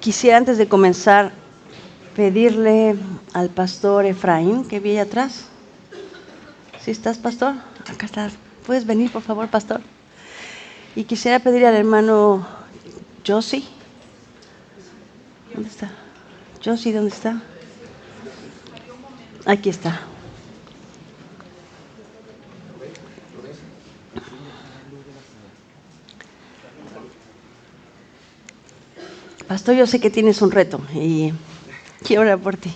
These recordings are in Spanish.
Quisiera antes de comenzar pedirle al pastor Efraín, que vi allá atrás. ¿Sí estás, pastor? Acá estás. ¿Puedes venir, por favor, pastor? Y quisiera pedirle al hermano Josie. ¿Dónde está? Josie, ¿dónde está? Aquí está. Pastor, yo sé que tienes un reto y quiero orar por ti.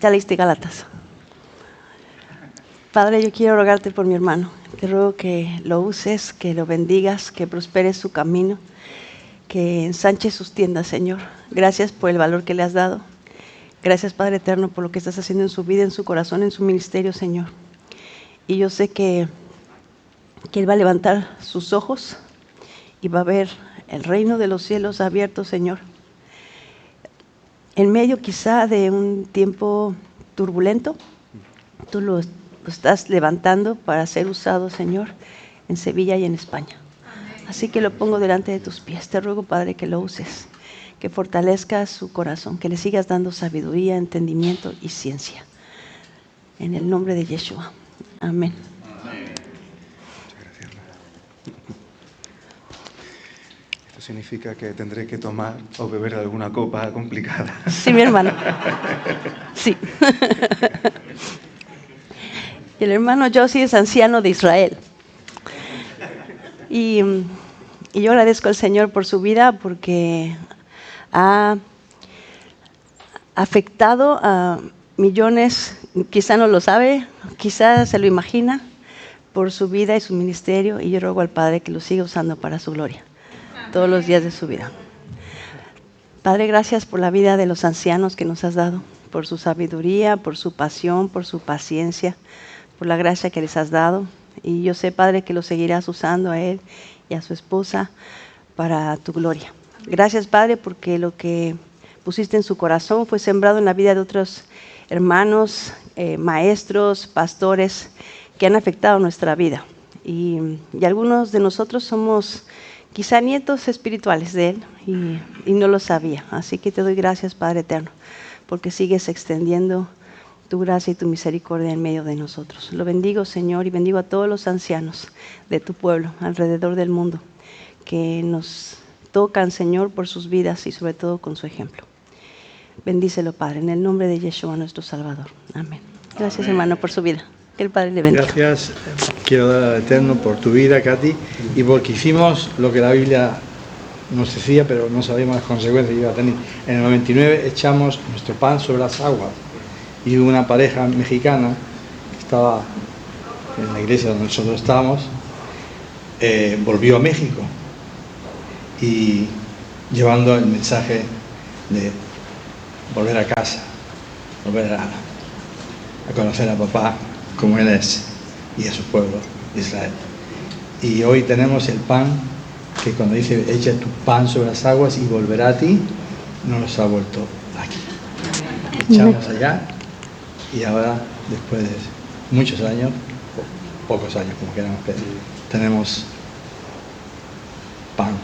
Ya leíste Gálatas. Padre, yo quiero rogarte por mi hermano. Te ruego que lo uses, que lo bendigas, que prosperes su camino, que ensanche sus tiendas, Señor. Gracias por el valor que le has dado. Gracias, Padre eterno, por lo que estás haciendo en su vida, en su corazón, en su ministerio, Señor. Y yo sé que Él va a levantar sus ojos y va a ver el reino de los cielos abierto, Señor. En medio quizá de un tiempo turbulento, tú lo estás levantando para ser usado, Señor, en Sevilla y en España. Así que lo pongo delante de tus pies. Te ruego, Padre, que lo uses, que fortalezcas su corazón, que le sigas dando sabiduría, entendimiento y ciencia. En el nombre de Yeshua. Amén. Esto significa que tendré que tomar o beber alguna copa complicada. Sí, mi hermano. Sí. Y el hermano Josie es anciano de Israel. Y yo agradezco al Señor por su vida porque ha afectado a millones, quizá no lo sabe, quizá se lo imagina, por su vida y su ministerio, y yo ruego al Padre que lo siga usando para su gloria todos los días de su vida. Padre, gracias por la vida de los ancianos que nos has dado, por su sabiduría, por su pasión, por su paciencia, por la gracia que les has dado. Y yo sé, Padre, que lo seguirás usando a él y a su esposa para tu gloria. Gracias, Padre, porque lo que pusiste en su corazón fue sembrado en la vida de otros hermanos, maestros, pastores que han afectado nuestra vida. Y algunos de nosotros somos quizá nietos espirituales de él y no lo sabía. Así que te doy gracias, Padre eterno, porque sigues extendiendo tu gracia y tu misericordia en medio de nosotros. Lo bendigo, Señor, y bendigo a todos los ancianos de tu pueblo alrededor del mundo que nos tocan, Señor, por sus vidas y sobre todo con su ejemplo. Bendícelo, Padre, en el nombre de Yeshua, nuestro Salvador. Amén. Gracias, Amén, hermano, por su vida. Que el Padre le bendiga. Gracias, quiero dar al Eterno por tu vida, Katy, y porque hicimos lo que la Biblia nos decía, pero no sabíamos las consecuencias que iba a tener. En el 99 echamos nuestro pan sobre las aguas y una pareja mexicana que estaba en la iglesia donde nosotros estábamos, volvió a México y llevando el mensaje de volver a casa, volver a conocer a papá como él es y a su pueblo, Israel. Y hoy tenemos el pan que cuando dice echa tu pan sobre las aguas y volverá a ti, no nos ha vuelto aquí. Echamos allá y ahora, después de muchos años, o pocos años como queramos ver, tenemos pan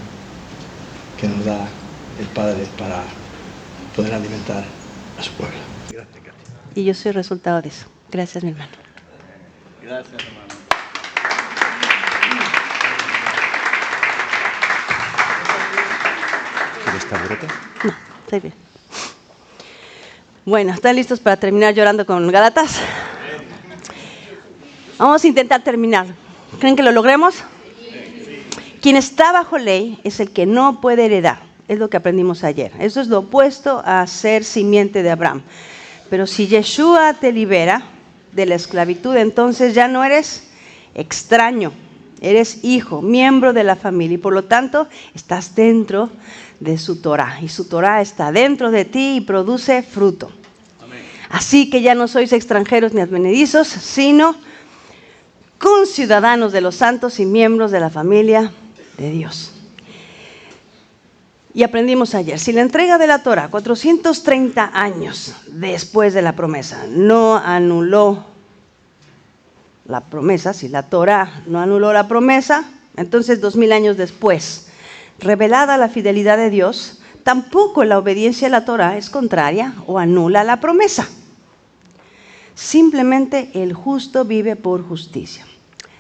que nos da el Padre para poder alimentar a su pueblo. Gracias, Katy. Y yo soy resultado de eso. Gracias, mi hermano. Gracias, hermano. ¿Quieres taburete? No, estoy bien. Bueno, ¿están listos para terminar llorando con Gálatas? Vamos a intentar terminar. ¿Creen que lo logremos? Quien está bajo ley es el que no puede heredar. Es lo que aprendimos ayer. Eso es lo opuesto a ser simiente de Abraham. Pero si Yeshua te libera de la esclavitud, entonces ya no eres extraño. Eres hijo, miembro de la familia. Y por lo tanto, estás dentro de su Torah. Y su Torah está dentro de ti y produce fruto. Amén. Así que ya no sois extranjeros ni advenedizos, sino conciudadanos de los santos y miembros de la familia de Dios. Y aprendimos ayer, si la entrega de la Torah 430 años después de la promesa no anuló la promesa, si la Torah no anuló la promesa, entonces 2000 años después revelada la fidelidad de Dios, tampoco la obediencia a la Torá es contraria o anula la promesa. Simplemente el justo vive por justicia.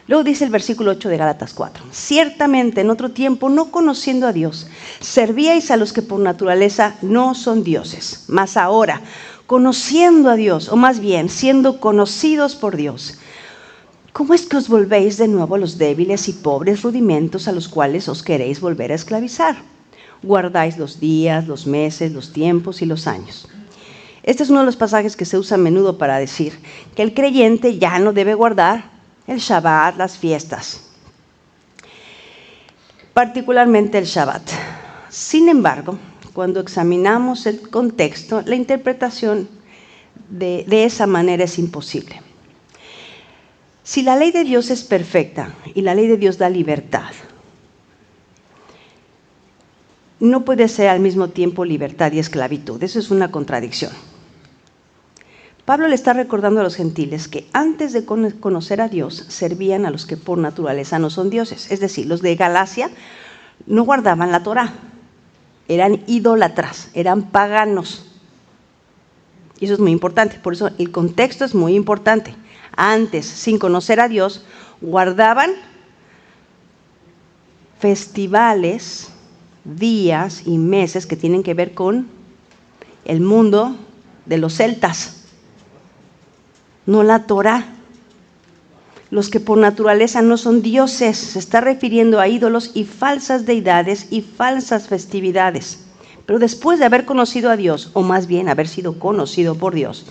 Luego dice el versículo 8 de Gálatas 4. Ciertamente en otro tiempo, no conociendo a Dios, servíais a los que por naturaleza no son dioses. Mas ahora, conociendo a Dios, o más bien siendo conocidos por Dios, ¿cómo es que os volvéis de nuevo a los débiles y pobres rudimentos a los cuales os queréis volver a esclavizar? Guardáis los días, los meses, los tiempos y los años. Este es uno de los pasajes que se usa a menudo para decir que el creyente ya no debe guardar el Shabbat, las fiestas, particularmente el Shabbat. Sin embargo, cuando examinamos el contexto, la interpretación de esa manera es imposible. Si la ley de Dios es perfecta y la ley de Dios da libertad, no puede ser al mismo tiempo libertad y esclavitud. Eso es una contradicción. Pablo le está recordando a los gentiles que antes de conocer a Dios servían a los que por naturaleza no son dioses. Es decir, los de Galacia no guardaban la Torá, eran idólatras, eran paganos. Y eso es muy importante, por eso el contexto es muy importante. Antes, sin conocer a Dios, guardaban festivales, días y meses que tienen que ver con el mundo de los celtas, no la Torá. Los que por naturaleza no son dioses, se está refiriendo a ídolos y falsas deidades y falsas festividades. Pero después de haber conocido a Dios, o más bien haber sido conocido por Dios,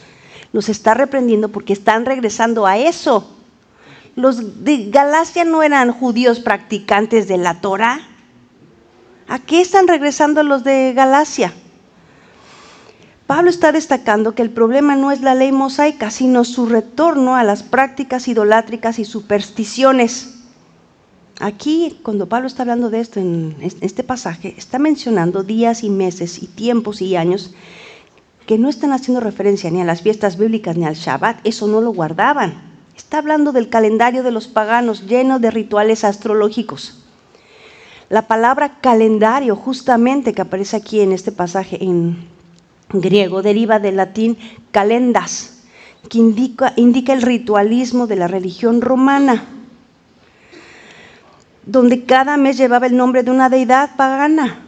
nos está reprendiendo porque están regresando a eso. Los de Galacia no eran judíos practicantes de la Torá. ¿A qué están regresando los de Galacia? Pablo está destacando que el problema no es la ley mosaica, sino su retorno a las prácticas idolátricas y supersticiones. Aquí, cuando Pablo está hablando de esto en este pasaje, está mencionando días y meses y tiempos y años que no están haciendo referencia ni a las fiestas bíblicas ni al Shabbat. Eso no lo guardaban. Está hablando del calendario de los paganos lleno de rituales astrológicos. La palabra calendario, justamente que aparece aquí en este pasaje en griego, deriva del latín calendas, que indica el ritualismo de la religión romana, donde cada mes llevaba el nombre de una deidad pagana.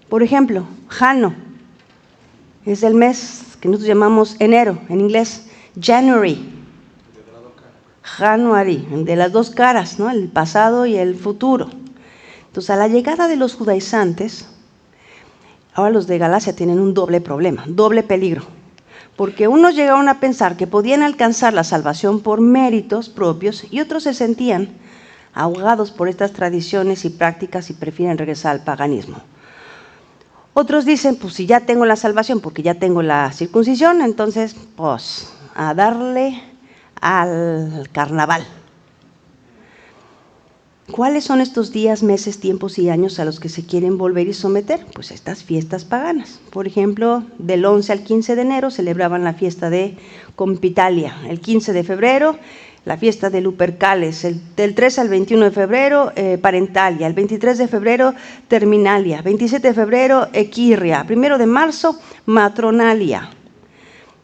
Por ejemplo, Jano es el mes que nosotros llamamos enero, en inglés January. January, de las dos caras, ¿no? El pasado y el futuro. Entonces, a la llegada de los judaizantes, ahora los de Galacia tienen un doble problema, doble peligro. Porque unos llegaron a pensar que podían alcanzar la salvación por méritos propios y otros se sentían ahogados por estas tradiciones y prácticas y prefieren regresar al paganismo. Otros dicen, pues si ya tengo la salvación porque ya tengo la circuncisión, entonces pues a darle al carnaval. ¿Cuáles son estos días, meses, tiempos y años a los que se quieren volver y someter? Pues estas fiestas paganas. Por ejemplo, del 11 al 15 de enero celebraban la fiesta de Compitalia. El 15 de febrero, la fiesta de Lupercales. Del 13 al 21 de febrero, Parentalia. El 23 de febrero, Terminalia. 27 de febrero, Equirria. 1 de marzo, Matronalia.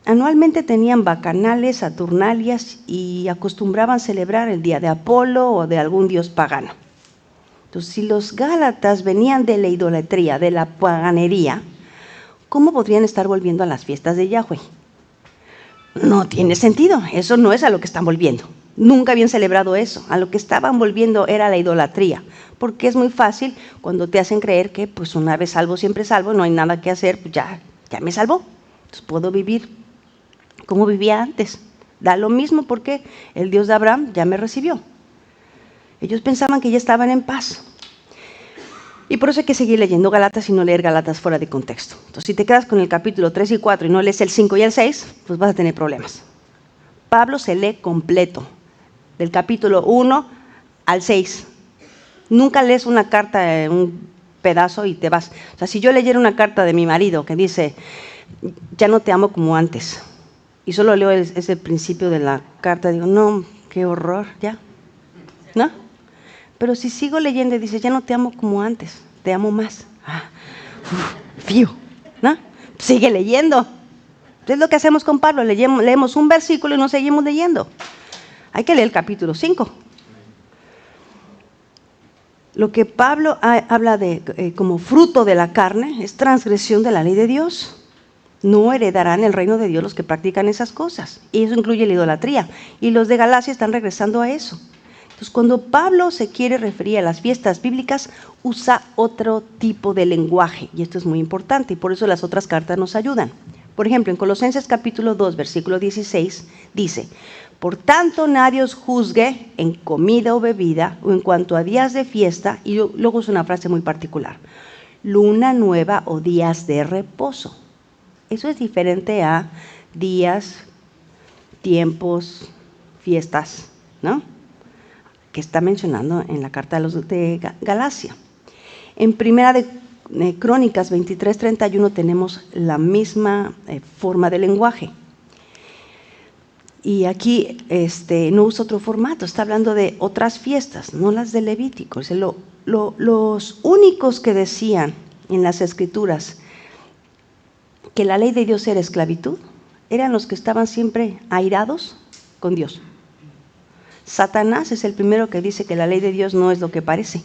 Anualmente tenían bacanales, saturnalias y acostumbraban celebrar el día de Apolo o de algún dios pagano. Entonces, si los gálatas venían de la idolatría, de la paganería, ¿cómo podrían estar volviendo a las fiestas de Yahweh? No tiene sentido, eso no es a lo que están volviendo. Nunca habían celebrado eso, a lo que estaban volviendo era la idolatría, porque es muy fácil cuando te hacen creer que pues una vez salvo, siempre salvo, no hay nada que hacer, pues ya me salvó, entonces puedo vivir como vivía antes. Da lo mismo porque el Dios de Abraham ya me recibió. Ellos pensaban que ya estaban en paz. Y por eso hay que seguir leyendo Gálatas y no leer Gálatas fuera de contexto. Entonces, si te quedas con el capítulo 3 y 4 y no lees el 5 y el 6, pues vas a tener problemas. Pablo se lee completo, del capítulo 1 al 6. Nunca lees una carta, un pedazo y te vas. O sea, si yo leyera una carta de mi marido que dice, ya no te amo como antes, y solo leo ese principio de la carta, digo, no, qué horror, ya, ¿no? Pero si sigo leyendo y dice, ya no te amo como antes, te amo más. Fío, ¿no? Sigue leyendo. Es lo que hacemos con Pablo, leemos un versículo y no seguimos leyendo. Hay que leer el capítulo 5. Lo que Pablo habla de como fruto de la carne es transgresión de la ley de Dios. No heredarán el reino de Dios los que practican esas cosas. Y eso incluye la idolatría. Y los de Galacia están regresando a eso. Entonces, cuando Pablo se quiere referir a las fiestas bíblicas, usa otro tipo de lenguaje. Y esto es muy importante, y por eso las otras cartas nos ayudan. Por ejemplo, en Colosenses capítulo 2, versículo 16, dice: por tanto, nadie os juzgue en comida o bebida, o en cuanto a días de fiesta, y luego es una frase muy particular: luna nueva o días de reposo. Eso es diferente a días, tiempos, fiestas, ¿no? Que está mencionando en la carta de los de Galacia. En Primera de Crónicas 23:31 tenemos la misma forma de lenguaje. Y aquí no usa otro formato, está hablando de otras fiestas, no las de Levítico. Los únicos que decían en las Escrituras que la ley de Dios era esclavitud eran los que estaban siempre airados con Dios. Satanás es el primero que dice que la ley de Dios no es lo que parece.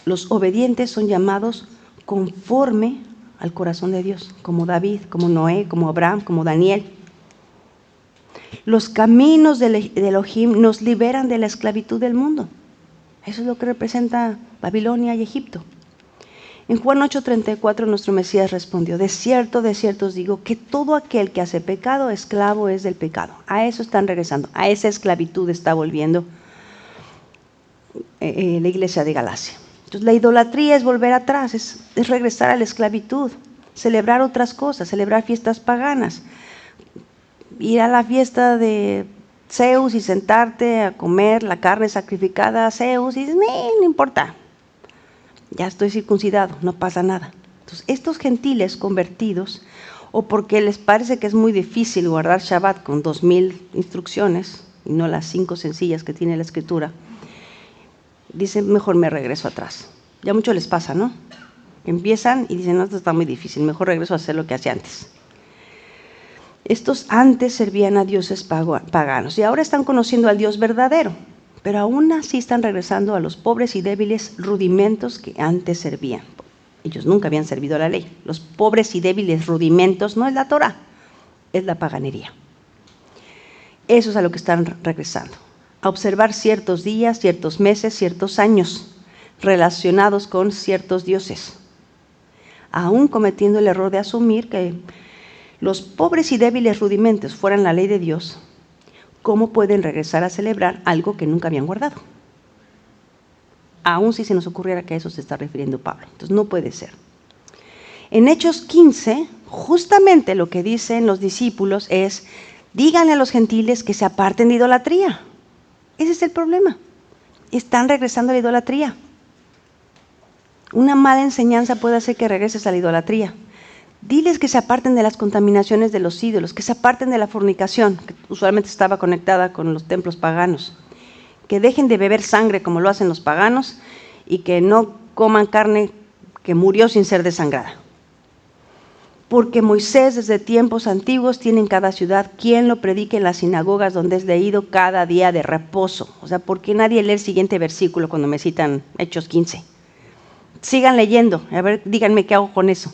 Los obedientes son llamados conforme al corazón de Dios, como David, como Noé, como Abraham, como Daniel. Los caminos de Elohim nos liberan de la esclavitud del mundo. Eso es lo que representa Babilonia y Egipto. En Juan 8:34 nuestro Mesías respondió: de cierto os digo que todo aquel que hace pecado, esclavo es del pecado. A eso están regresando, a esa esclavitud está volviendo la iglesia de Galacia. Entonces la idolatría es volver atrás, es regresar a la esclavitud, celebrar otras cosas, celebrar fiestas paganas, ir a la fiesta de Zeus y sentarte a comer la carne sacrificada a Zeus y dices: no importa, ya estoy circuncidado, no pasa nada. Entonces, estos gentiles convertidos, o porque les parece que es muy difícil guardar Shabbat con 2000 instrucciones, y no las 5 sencillas que tiene la Escritura, dicen: mejor me regreso atrás. Ya mucho les pasa, ¿no? Empiezan y dicen: no, esto está muy difícil, mejor regreso a hacer lo que hacía antes. Estos antes servían a dioses paganos y ahora están conociendo al Dios verdadero, pero aún así están regresando a los pobres y débiles rudimentos que antes servían. Ellos nunca habían servido a la ley. Los pobres y débiles rudimentos no es la Torah, es la paganería. Eso es a lo que están regresando. A observar ciertos días, ciertos meses, ciertos años relacionados con ciertos dioses. Aún cometiendo el error de asumir que los pobres y débiles rudimentos fueran la ley de Dios, ¿cómo pueden regresar a celebrar algo que nunca habían guardado? Aún si se nos ocurriera que a eso se está refiriendo Pablo. Entonces no puede ser. En Hechos 15, justamente lo que dicen los discípulos es: díganle a los gentiles que se aparten de idolatría. Ese es el problema. Están regresando a la idolatría. Una mala enseñanza puede hacer que regreses a la idolatría. Diles que se aparten de las contaminaciones de los ídolos, que se aparten de la fornicación, que usualmente estaba conectada con los templos paganos, que dejen de beber sangre como lo hacen los paganos y que no coman carne que murió sin ser desangrada. Porque Moisés desde tiempos antiguos tiene en cada ciudad quien lo predique en las sinagogas donde es leído cada día de reposo. O sea, ¿por qué nadie lee el siguiente versículo cuando me citan Hechos 15? Sigan leyendo, a ver, díganme qué hago con eso.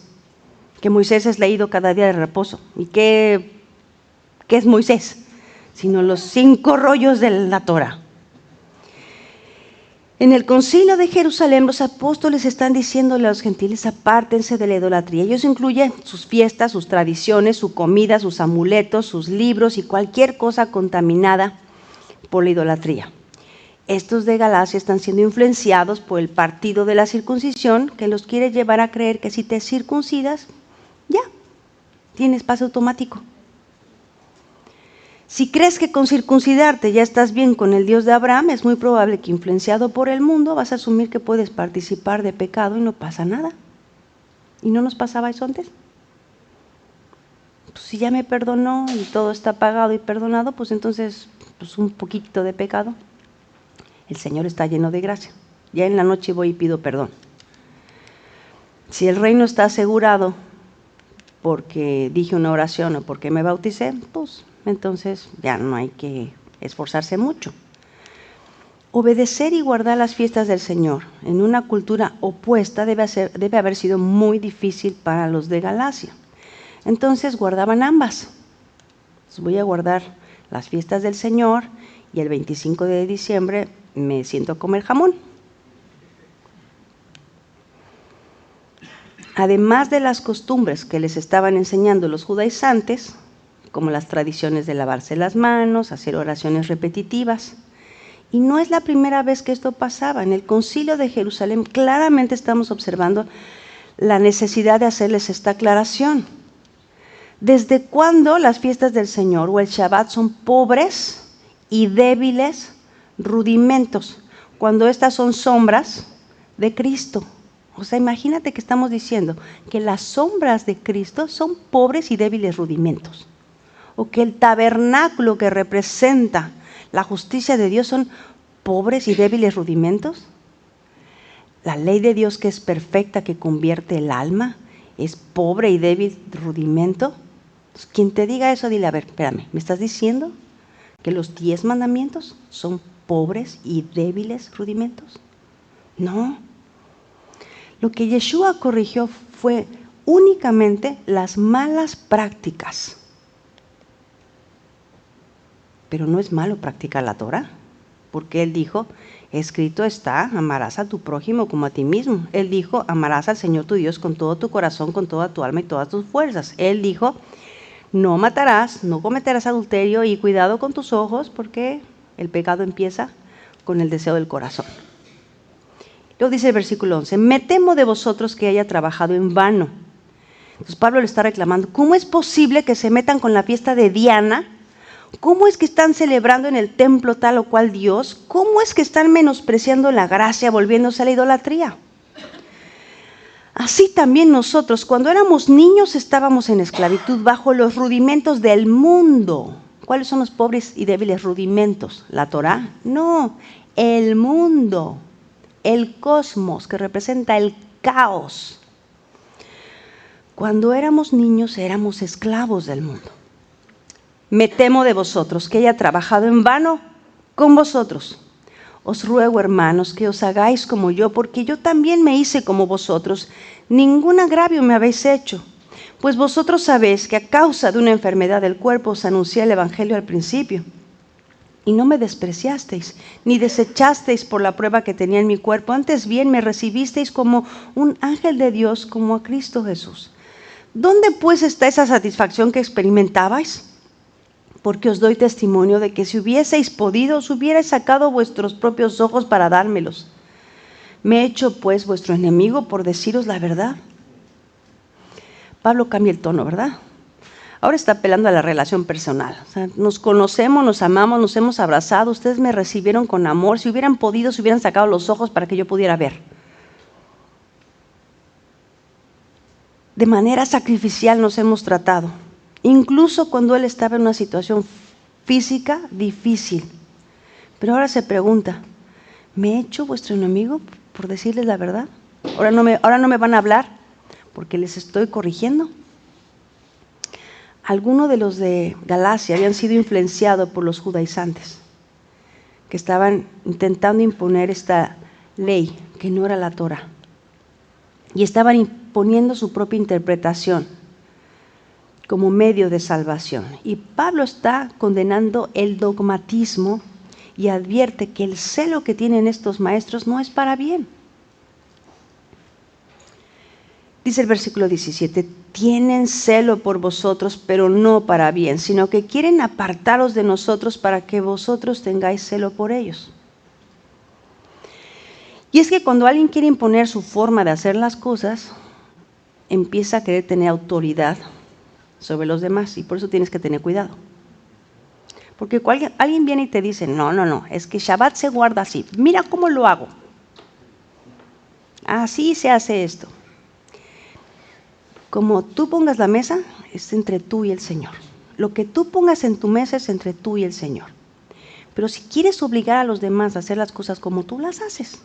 Que Moisés es leído cada día de reposo. ¿Y qué es Moisés? Sino los 5 rollos de la Torah. En el concilio de Jerusalén, los apóstoles están diciéndole a los gentiles: apártense de la idolatría. Ellos incluyen sus fiestas, sus tradiciones, su comida, sus amuletos, sus libros y cualquier cosa contaminada por la idolatría. Estos de Galacia están siendo influenciados por el partido de la circuncisión, que los quiere llevar a creer que si te circuncidas, ya, tienes pase automático. Si crees que con circuncidarte ya estás bien con el Dios de Abraham, es muy probable que, influenciado por el mundo, vas a asumir que puedes participar de pecado y no pasa nada. ¿Y no nos pasaba eso antes? Pues si ya me perdonó y todo está pagado y perdonado, pues entonces, pues un poquito de pecado. El Señor está lleno de gracia. Ya en la noche voy y pido perdón. Si el reino está asegurado porque dije una oración o porque me bauticé, pues entonces ya no hay que esforzarse mucho. Obedecer y guardar las fiestas del Señor en una cultura opuesta debe haber sido muy difícil para los de Galacia. Entonces guardaban ambas. Entonces voy a guardar las fiestas del Señor y el 25 de diciembre me siento a comer jamón. Además de las costumbres que les estaban enseñando los judaizantes, como las tradiciones de lavarse las manos, hacer oraciones repetitivas. Y no es la primera vez que esto pasaba. En el Concilio de Jerusalén claramente estamos observando la necesidad de hacerles esta aclaración. ¿Desde cuándo las fiestas del Señor o el Shabbat son pobres y débiles rudimentos? Cuando estas son sombras de Cristo. O sea, imagínate que estamos diciendo que las sombras de Cristo son pobres y débiles rudimentos. O que el tabernáculo que representa la justicia de Dios son pobres y débiles rudimentos. La ley de Dios, que es perfecta, que convierte el alma, es pobre y débil rudimento. Quien te diga eso, dile, a ver, espérame, ¿me estás diciendo que los 10 mandamientos son pobres y débiles rudimentos? No. Lo que Yeshua corrigió fue únicamente las malas prácticas. Pero no es malo practicar la Torah, porque Él dijo, escrito está, amarás a tu prójimo como a ti mismo. Él dijo, amarás al Señor tu Dios con todo tu corazón, con toda tu alma y todas tus fuerzas. Él dijo, no matarás, no cometerás adulterio y cuidado con tus ojos, porque el pecado empieza con el deseo del corazón. Luego dice el versículo 11, me temo de vosotros que haya trabajado en vano. Entonces Pablo le está reclamando, ¿cómo es posible que se metan con la fiesta de Diana? ¿Cómo es que están celebrando en el templo tal o cual Dios? ¿Cómo es que están menospreciando la gracia, volviéndose a la idolatría? Así también nosotros, cuando éramos niños, estábamos en esclavitud bajo los rudimentos del mundo. ¿Cuáles son los pobres y débiles rudimentos? ¿La Torá? No, el mundo, el cosmos, que representa el caos. Cuando éramos niños, éramos esclavos del mundo. Me temo de vosotros que haya trabajado en vano con vosotros. Os ruego, hermanos, que os hagáis como yo, porque yo también me hice como vosotros. Ningún agravio me habéis hecho, pues vosotros sabéis que a causa de una enfermedad del cuerpo os anuncié el evangelio al principio. Y no me despreciasteis, ni desechasteis por la prueba que tenía en mi cuerpo. Antes bien me recibisteis como un ángel de Dios, como a Cristo Jesús. ¿Dónde pues está esa satisfacción que experimentabais? Porque os doy testimonio de que si hubieseis podido, os hubierais sacado vuestros propios ojos para dármelos. ¿Me he hecho pues vuestro enemigo por deciros la verdad? Pablo cambia el tono, ¿verdad? Ahora está apelando a la relación personal. O sea, nos conocemos, nos amamos, nos hemos abrazado, ustedes me recibieron con amor. Si hubieran podido, se hubieran sacado los ojos para que yo pudiera ver. De manera sacrificial nos hemos tratado. Incluso cuando él estaba en una situación física difícil. Pero ahora se pregunta, ¿me he hecho vuestro enemigo por decirles la verdad? ¿Ahora no me van a hablar porque les estoy corrigiendo? Algunos de los de Galacia habían sido influenciados por los judaizantes, que estaban intentando imponer esta ley que no era la Torah. Y estaban imponiendo su propia interpretación como medio de salvación. Y Pablo está condenando el dogmatismo y advierte que el celo que tienen estos maestros no es para bien. Dice el versículo 17, tienen celo por vosotros, pero no para bien, sino que quieren apartaros de nosotros para que vosotros tengáis celo por ellos. Y es que cuando alguien quiere imponer su forma de hacer las cosas, empieza a querer tener autoridad sobre los demás, y por eso tienes que tener cuidado. Porque alguien viene y te dice, no, es que Shabbat se guarda así, mira cómo lo hago. Así se hace esto. Como tú pongas la mesa, es entre tú y el Señor. Lo que tú pongas en tu mesa es entre tú y el Señor. Pero si quieres obligar a los demás a hacer las cosas como tú las haces,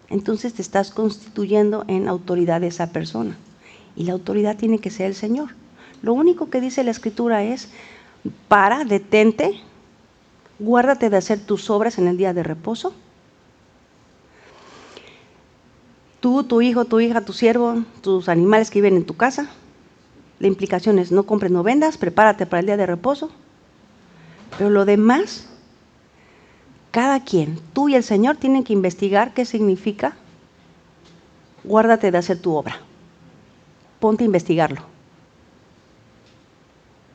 entonces te estás constituyendo en autoridad de esa persona. Y la autoridad tiene que ser el Señor. Lo único que dice la Escritura es, para, detente, guárdate de hacer tus obras en el día de reposo. Tú, tu hijo, tu hija, tu siervo, tus animales que viven en tu casa. La implicación es, no compres, no vendas, prepárate para el día de reposo. Pero lo demás, cada quien, tú y el Señor, tienen que investigar qué significa guárdate de hacer tu obra. Ponte a investigarlo.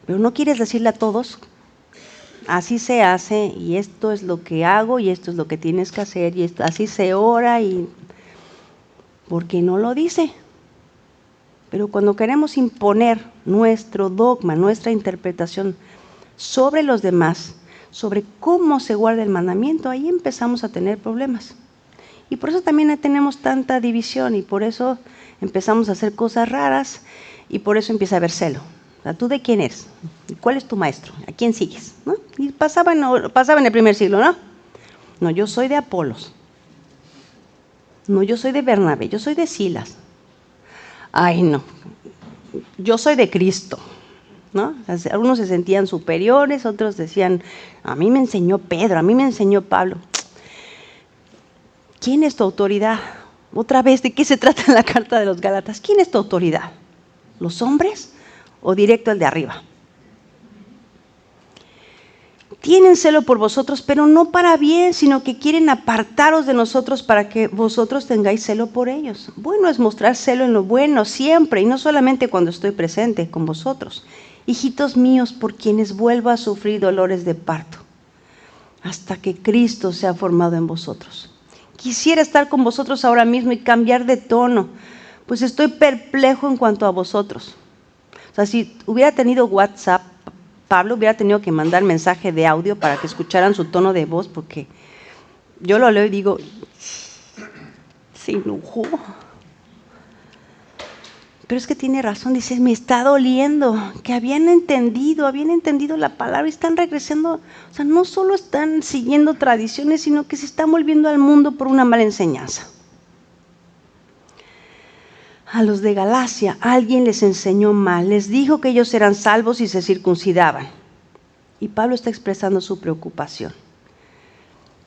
Pero no quieres decirle a todos, así se hace, y esto es lo que hago, y esto es lo que tienes que hacer, y esto, así se ora, y porque no lo dice. Pero cuando queremos imponer nuestro dogma, nuestra interpretación sobre los demás, sobre cómo se guarda el mandamiento, ahí empezamos a tener problemas. Y por eso también tenemos tanta división, y por eso empezamos a hacer cosas raras, y por eso empieza a haber celo. O sea, ¿tú de quién eres? ¿Cuál es tu maestro? ¿A quién sigues? ¿No? Y pasaba en el primer siglo, ¿no? No, yo soy de Apolos. No, yo soy de Bernabé, yo soy de Silas. Ay, no, yo soy de Cristo, ¿no? Algunos se sentían superiores, otros decían, a mí me enseñó Pedro, a mí me enseñó Pablo. ¿Quién es tu autoridad? Otra vez, ¿de qué se trata la carta de los Gálatas? ¿Quién es tu autoridad? ¿Los hombres o directo el de arriba? Tienen celo por vosotros, pero no para bien, sino que quieren apartaros de nosotros para que vosotros tengáis celo por ellos. Bueno es mostrar celo en lo bueno siempre, y no solamente cuando estoy presente con vosotros. Hijitos míos, por quienes vuelvo a sufrir dolores de parto, hasta que Cristo sea formado en vosotros. Quisiera estar con vosotros ahora mismo y cambiar de tono, pues estoy perplejo en cuanto a vosotros. O sea, si hubiera tenido WhatsApp, Pablo hubiera tenido que mandar mensaje de audio para que escucharan su tono de voz, porque yo lo leo y digo, se enojó. Pero es que tiene razón, dice, me está doliendo, que habían entendido la palabra y están regresando. O sea, no solo están siguiendo tradiciones, sino que se están volviendo al mundo por una mala enseñanza. A los de Galacia alguien les enseñó mal, les dijo que ellos eran salvos y se circuncidaban. Y Pablo está expresando su preocupación,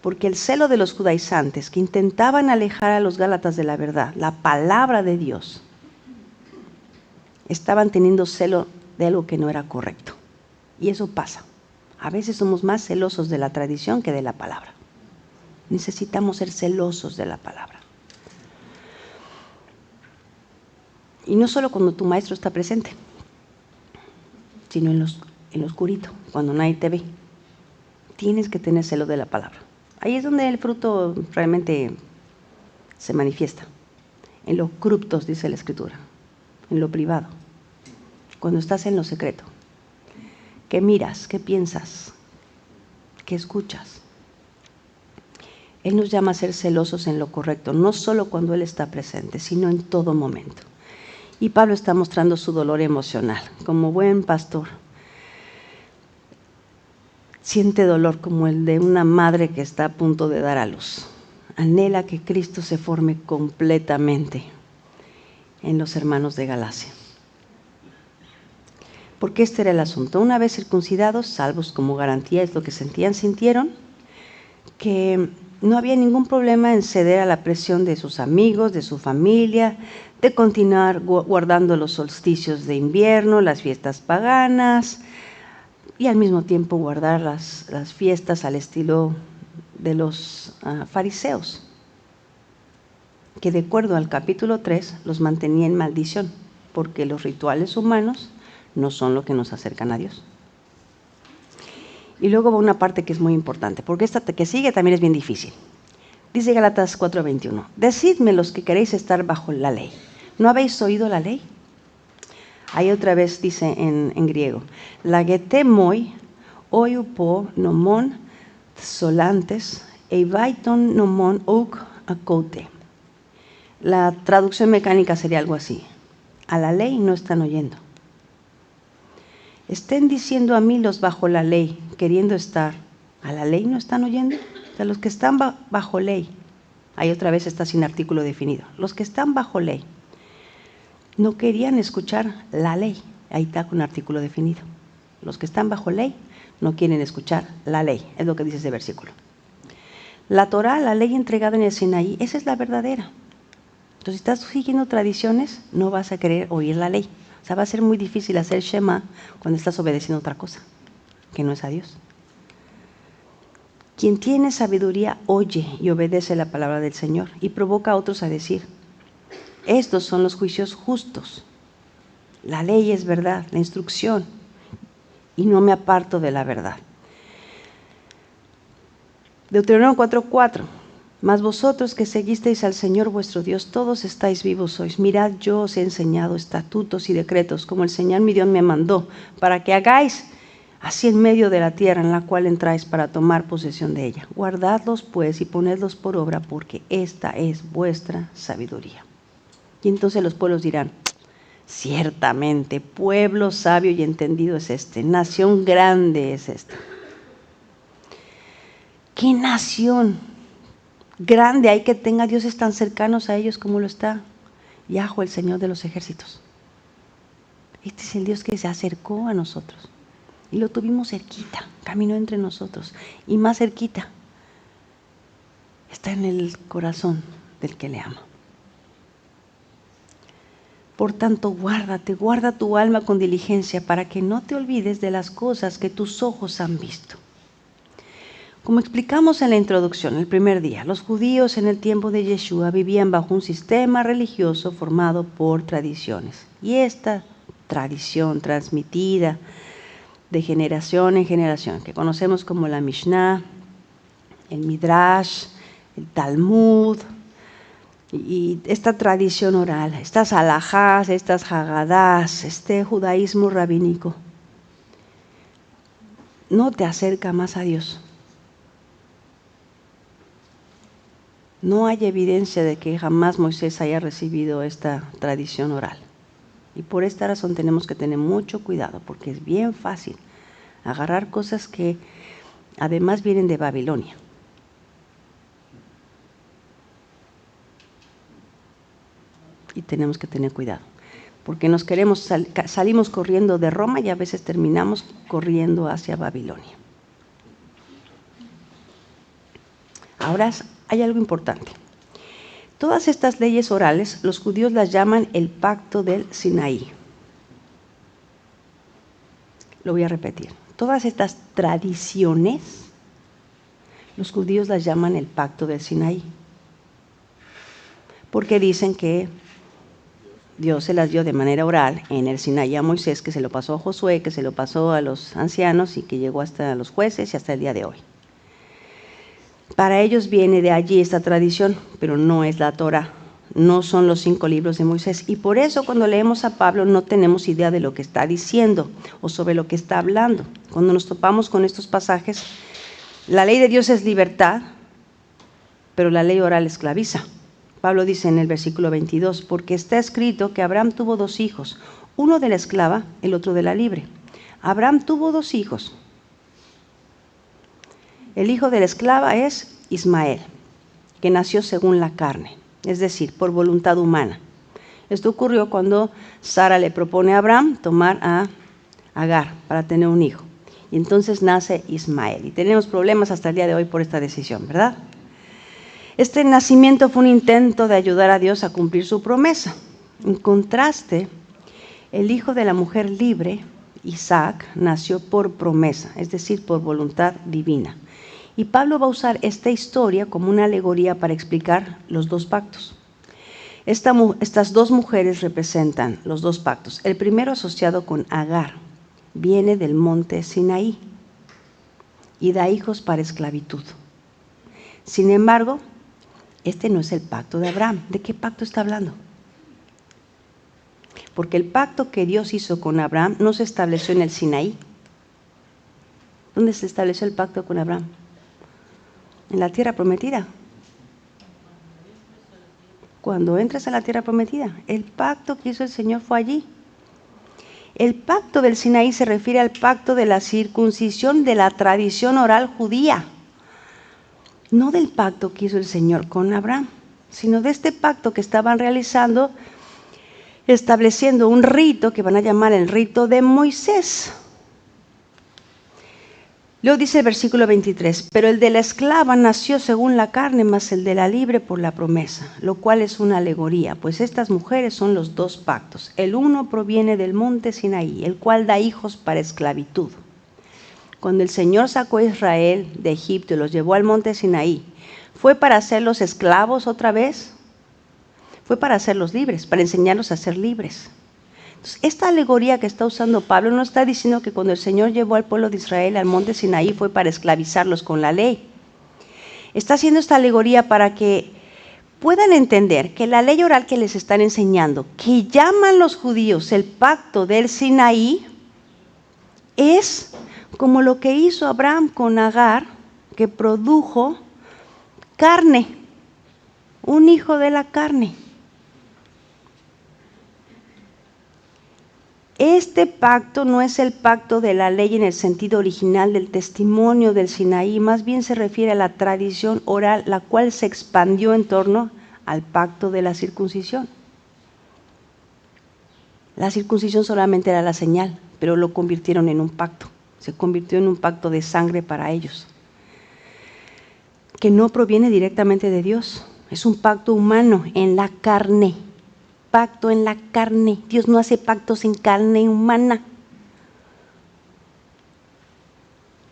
porque el celo de los judaizantes que intentaban alejar a los gálatas de la verdad, la palabra de Dios, estaban teniendo celo de algo que no era correcto. Y eso pasa. A veces somos más celosos de la tradición que de la palabra. Necesitamos ser celosos de la palabra. Y no solo cuando tu maestro está presente, sino en lo oscurito, cuando nadie te ve. Tienes que tener celo de la palabra. Ahí es donde el fruto realmente se manifiesta. En lo cruptos, dice la Escritura, en lo privado. Cuando estás en lo secreto. ¿Qué miras? ¿Qué piensas? ¿Qué escuchas? Él nos llama a ser celosos en lo correcto, no solo cuando Él está presente, sino en todo momento. Y Pablo está mostrando su dolor emocional. Como buen pastor, siente dolor como el de una madre que está a punto de dar a luz. Anhela que Cristo se forme completamente en los hermanos de Galacia. Porque este era el asunto. Una vez circuncidados, salvos como garantía, es lo que sintieron que no había ningún problema en ceder a la presión de sus amigos, de su familia, de continuar guardando los solsticios de invierno, las fiestas paganas, y al mismo tiempo guardar las fiestas al estilo de los fariseos, que de acuerdo al capítulo 3 los mantenía en maldición, porque los rituales humanos no son lo que nos acercan a Dios. Y luego va una parte que es muy importante, porque esta que sigue también es bien difícil. Dice Gálatas 4:21, decidme los que queréis estar bajo la ley. ¿No habéis oído la ley? Ahí otra vez dice en griego, lagetemoi, oiupo, nomon, solantes, eivaiton, nomon, ouk, akoute. La traducción mecánica sería algo así, a la ley no están oyendo. Estén diciendo a mí los bajo la ley, queriendo estar, ¿a la ley no están oyendo? O sea, los que están bajo ley, Ahí otra vez está sin artículo definido. Los que están bajo ley no querían escuchar la ley. Ahí está con artículo definido. Los que están bajo ley no quieren escuchar la ley. Es lo que dice ese versículo. La Torá, la ley entregada en el Sinaí, esa es la verdadera. Entonces, si estás siguiendo tradiciones, no vas a querer oír la ley. O sea, va a ser muy difícil hacer Shema cuando estás obedeciendo otra cosa, que no es a Dios. Quien tiene sabiduría oye y obedece la palabra del Señor y provoca a otros a decir, estos son los juicios justos. La ley es verdad, la instrucción, y no me aparto de la verdad. Deuteronomio 4:4. Mas vosotros que seguisteis al Señor vuestro Dios, todos estáis vivos sois. Mirad, yo os he enseñado estatutos y decretos, como el Señor mi Dios me mandó, para que hagáis así en medio de la tierra en la cual entráis para tomar posesión de ella. Guardadlos pues y ponedlos por obra, porque esta es vuestra sabiduría. Y entonces los pueblos dirán, ciertamente, pueblo sabio y entendido es este, nación grande es esta. ¿Qué nación grande hay que tenga dioses tan cercanos a ellos como lo está Yahweh, el Señor de los ejércitos? Este es el Dios que se acercó a nosotros y lo tuvimos cerquita, caminó entre nosotros y más cerquita está en el corazón del que le ama. Por tanto, guarda tu alma con diligencia para que no te olvides de las cosas que tus ojos han visto. Como explicamos en la introducción, el primer día, los judíos en el tiempo de Yeshua vivían bajo un sistema religioso formado por tradiciones. Y esta tradición transmitida de generación en generación, que conocemos como la Mishnah, el Midrash, el Talmud, y esta tradición oral, estas alajás, estas hagadás, este judaísmo rabínico, no te acerca más a Dios. No hay evidencia de que jamás Moisés haya recibido esta tradición oral. Y por esta razón tenemos que tener mucho cuidado, porque es bien fácil agarrar cosas que además vienen de Babilonia. Y tenemos que tener cuidado, porque nos salimos corriendo de Roma y a veces terminamos corriendo hacia Babilonia. Ahora hay algo importante. Todas estas leyes orales, los judíos las llaman el pacto del Sinaí. Lo voy a repetir. Todas estas tradiciones, los judíos las llaman el pacto del Sinaí. Porque dicen que Dios se las dio de manera oral en el Sinaí a Moisés, que se lo pasó a Josué, que se lo pasó a los ancianos y que llegó hasta los jueces y hasta el día de hoy. Para ellos viene de allí esta tradición, pero no es la Torá, no son los 5 libros de Moisés. Y por eso cuando leemos a Pablo no tenemos idea de lo que está diciendo o sobre lo que está hablando. Cuando nos topamos con estos pasajes, la ley de Dios es libertad, pero la ley oral esclaviza. Pablo dice en el versículo 22, porque está escrito que Abraham tuvo 2 hijos, uno de la esclava, el otro de la libre. Abraham tuvo 2 hijos. El hijo de la esclava es Ismael, que nació según la carne, es decir, por voluntad humana. Esto ocurrió cuando Sara le propone a Abraham tomar a Agar para tener un hijo. Y entonces nace Ismael. Y tenemos problemas hasta el día de hoy por esta decisión, ¿verdad? Este nacimiento fue un intento de ayudar a Dios a cumplir su promesa. En contraste, el hijo de la mujer libre, Isaac, nació por promesa, es decir, por voluntad divina. Y Pablo va a usar esta historia como una alegoría para explicar los 2 pactos. Estas 2 mujeres representan los 2 pactos. El primero, asociado con Agar, viene del monte Sinaí y da hijos para esclavitud. Sin embargo, este no es el pacto de Abraham. ¿De qué pacto está hablando? Porque el pacto que Dios hizo con Abraham no se estableció en el Sinaí. ¿Dónde se estableció el pacto con Abraham? En la tierra prometida. Cuando entras a la tierra prometida, el pacto que hizo el Señor fue allí. El pacto del Sinaí se refiere al pacto de la circuncisión de la tradición oral judía. no del pacto que hizo el Señor con Abraham, sino de este pacto que estaban realizando, estableciendo un rito que van a llamar el rito de Moisés. Luego dice el versículo 23, pero el de la esclava nació según la carne, mas el de la libre por la promesa, lo cual es una alegoría, pues estas mujeres son los dos pactos. El uno proviene del monte Sinaí, el cual da hijos para esclavitud. Cuando el Señor sacó a Israel de Egipto y los llevó al monte Sinaí, ¿fue para hacerlos esclavos otra vez? Fue para hacerlos libres, para enseñarlos a ser libres. Entonces, esta alegoría que está usando Pablo no está diciendo que cuando el Señor llevó al pueblo de Israel al monte Sinaí fue para esclavizarlos con la ley. Está haciendo esta alegoría para que puedan entender que la ley oral que les están enseñando, que llaman los judíos el pacto del Sinaí, es como lo que hizo Abraham con Agar, que produjo carne, un hijo de la carne. Este pacto no es el pacto de la ley en el sentido original del testimonio del Sinaí, más bien se refiere a la tradición oral, la cual se expandió en torno al pacto de la circuncisión. La circuncisión solamente era la señal, pero lo convirtieron en un pacto. Se convirtió en un pacto de sangre para ellos, que no proviene directamente de Dios. Es un pacto humano en la carne. Pacto en la carne. Dios no hace pactos en carne humana.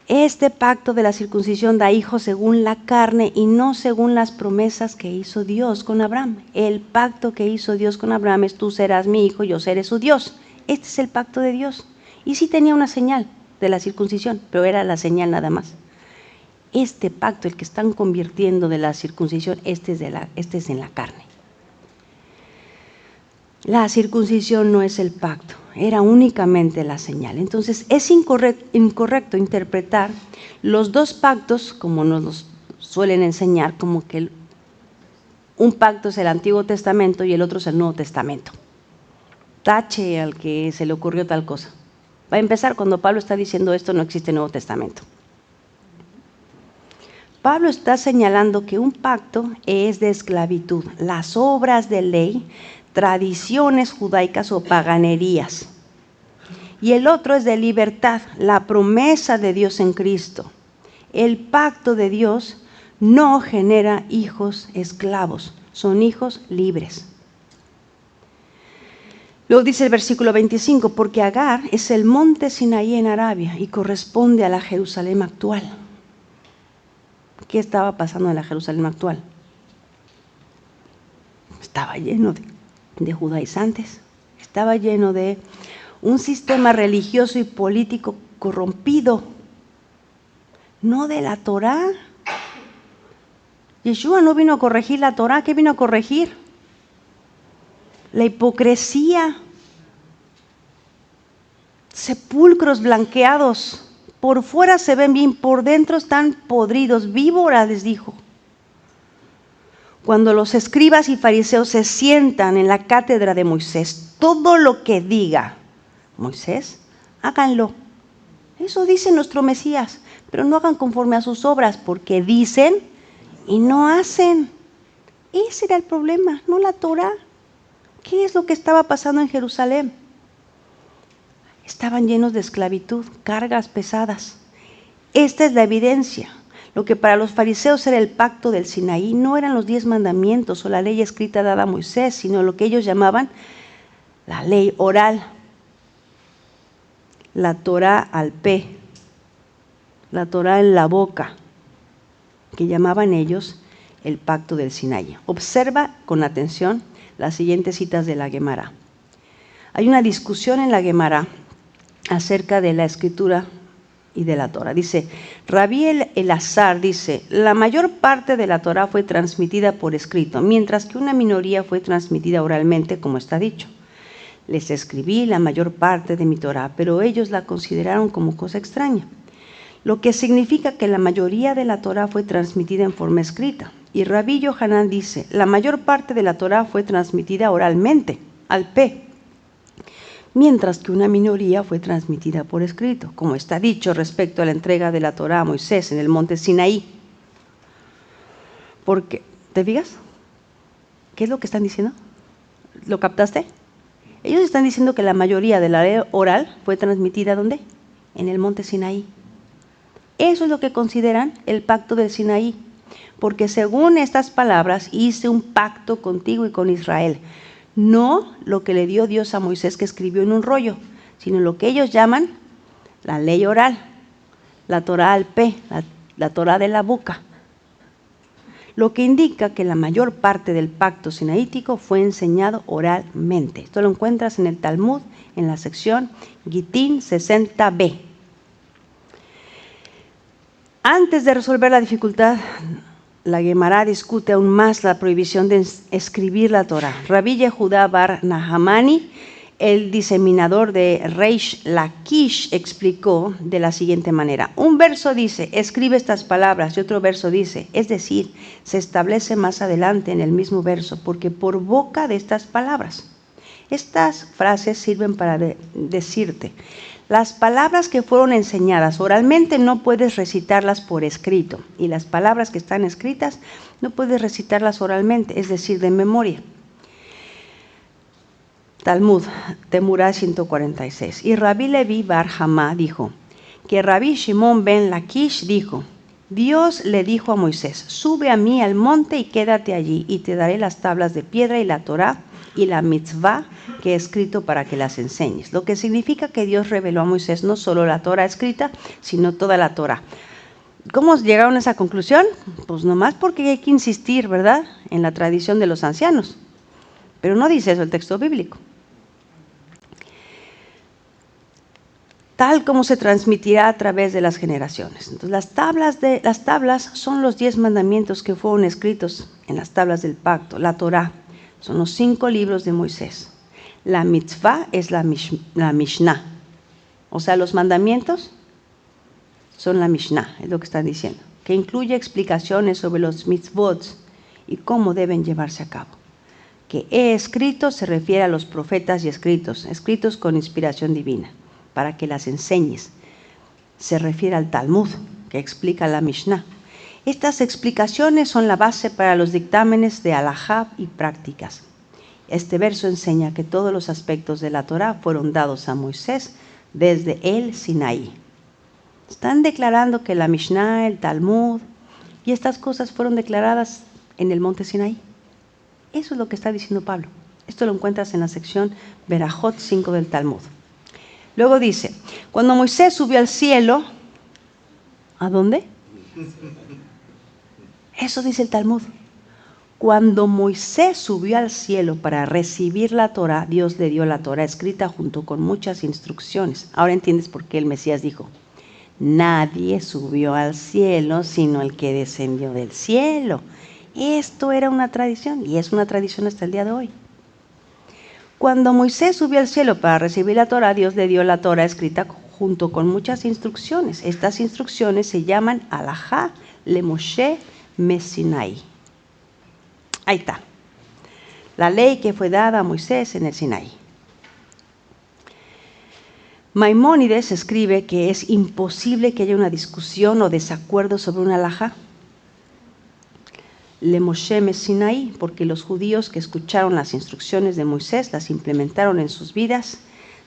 Este pacto de la circuncisión da hijos según la carne y no según las promesas que hizo Dios con Abraham. El pacto que hizo Dios con Abraham es: tú serás mi hijo, yo seré su Dios. Este es el pacto de Dios. Y sí tenía una señal de la circuncisión, pero era la señal nada más. Este pacto, el que están convirtiendo de la circuncisión, este es en la carne. La circuncisión no es el pacto, era únicamente la señal. Entonces es incorrecto interpretar los dos pactos, como nos suelen enseñar, como que un pacto es el Antiguo Testamento y el otro es el Nuevo Testamento. Tache al que se le ocurrió tal cosa. Va a empezar, cuando Pablo está diciendo esto, no existe Nuevo Testamento. Pablo está señalando que un pacto es de esclavitud, las obras de ley, tradiciones judaicas o paganerías. Y el otro es de libertad, la promesa de Dios en Cristo. El pacto de Dios no genera hijos esclavos, son hijos libres. Luego dice el versículo 25, porque Agar es el monte Sinaí en Arabia y corresponde a la Jerusalén actual. ¿Qué estaba pasando en la Jerusalén actual? Estaba lleno de judaizantes, estaba lleno de un sistema religioso y político corrompido, no de la Torá. Yeshua no vino a corregir la Torá, ¿qué vino a corregir? La hipocresía, sepulcros blanqueados, por fuera se ven bien, por dentro están podridos, víboras, les dijo. Cuando los escribas y fariseos se sientan en la cátedra de Moisés, todo lo que diga Moisés, háganlo. Eso dice nuestro Mesías, pero no hagan conforme a sus obras, porque dicen y no hacen. Ese era el problema, no la Torá. ¿Qué es lo que estaba pasando en Jerusalén? Estaban llenos de esclavitud, cargas pesadas. Esta es la evidencia. Lo que para los fariseos era el pacto del Sinaí no eran los 10 mandamientos o la ley escrita dada a Moisés, sino lo que ellos llamaban la ley oral, la Torá al pé, la Torá en la boca, que llamaban ellos el pacto del Sinaí. Observa con atención las siguientes citas de la Guemará. Hay una discusión en la Guemará acerca de la escritura y de la Torá. Dice, Rabí Elazar dice, la mayor parte de la Torá fue transmitida por escrito, mientras que una minoría fue transmitida oralmente, como está dicho. Les escribí la mayor parte de mi Torá, pero ellos la consideraron como cosa extraña. Lo que significa que la mayoría de la Torá fue transmitida en forma escrita. Y Rabí Yohanan dice, la mayor parte de la Torá fue transmitida oralmente, al pé, mientras que una minoría fue transmitida por escrito, como está dicho respecto a la entrega de la Torá a Moisés en el monte Sinaí. Porque, ¿te fijas? ¿Qué es lo que están diciendo? ¿Lo captaste? Ellos están diciendo que la mayoría de la ley oral fue transmitida ¿dónde? En el monte Sinaí. Eso es lo que consideran el pacto del Sinaí. Porque según estas palabras, hice un pacto contigo y con Israel. No lo que le dio Dios a Moisés que escribió en un rollo, sino lo que ellos llaman la ley oral, la Torá al P, la Torá de la boca. Lo que indica que la mayor parte del pacto sinaítico fue enseñado oralmente. Esto lo encuentras en el Talmud, en la sección Gitín 60b. Antes de resolver la dificultad, la Gemara discute aún más la prohibición de escribir la Torá. Rabbi Yehudá bar Nahamani, el diseminador de Reish Lakish, explicó de la siguiente manera. Un verso dice, escribe estas palabras, y otro verso dice, es decir, se establece más adelante en el mismo verso, porque por boca de estas palabras. Estas frases sirven para decirte, las palabras que fueron enseñadas oralmente no puedes recitarlas por escrito, y las palabras que están escritas no puedes recitarlas oralmente, es decir, de memoria. Talmud, Temurá 146. Y Rabbi Levi bar Hamá dijo, que Rabbi Shimon ben Lakish dijo, Dios le dijo a Moisés, sube a mí al monte y quédate allí, y te daré las tablas de piedra y la Torá y la mitzvah que he escrito para que las enseñes. Lo que significa que Dios reveló a Moisés no solo la Torá escrita, sino toda la Torá. ¿Cómo llegaron a esa conclusión? Pues nomás porque hay que insistir, ¿verdad?, en la tradición de los ancianos. Pero no dice eso el texto bíblico. Tal como se transmitirá a través de las generaciones. Entonces, las tablas son los 10 mandamientos que fueron escritos en las tablas del pacto, la Torá. Son los 5 libros de Moisés. La mitzvah es la Mishnah. O sea, los mandamientos son la Mishnah, es lo que están diciendo, que incluye explicaciones sobre los mitzvot y cómo deben llevarse a cabo. Que he escrito se refiere a los profetas y escritos con inspiración divina, para que las enseñes. Se refiere al Talmud, que explica la Mishnah. Estas explicaciones son la base para los dictámenes de halajá y prácticas. Este verso enseña que todos los aspectos de la Torá fueron dados a Moisés desde el Sinaí. Están declarando que la Mishnah, el Talmud y estas cosas fueron declaradas en el monte Sinaí. Eso es lo que está diciendo Pablo. Esto lo encuentras en la sección Berajot 5 del Talmud. Luego dice, cuando Moisés subió al cielo, ¿a dónde? Eso dice el Talmud. Cuando Moisés subió al cielo para recibir la Torá, Dios le dio la Torá escrita junto con muchas instrucciones. Ahora entiendes por qué el Mesías dijo, nadie subió al cielo sino el que descendió del cielo. Esto era una tradición y es una tradición hasta el día de hoy. Cuando Moisés subió al cielo para recibir la Torá, Dios le dio la Torá escrita junto con muchas instrucciones. Estas instrucciones se llaman halajá le Moshe Mesinaí. Ahí está. La ley que fue dada a Moisés en el Sinaí. Maimónides escribe que es imposible que haya una discusión o desacuerdo sobre una halajá. Le Moshe Mesinaí, porque los judíos que escucharon las instrucciones de Moisés las implementaron en sus vidas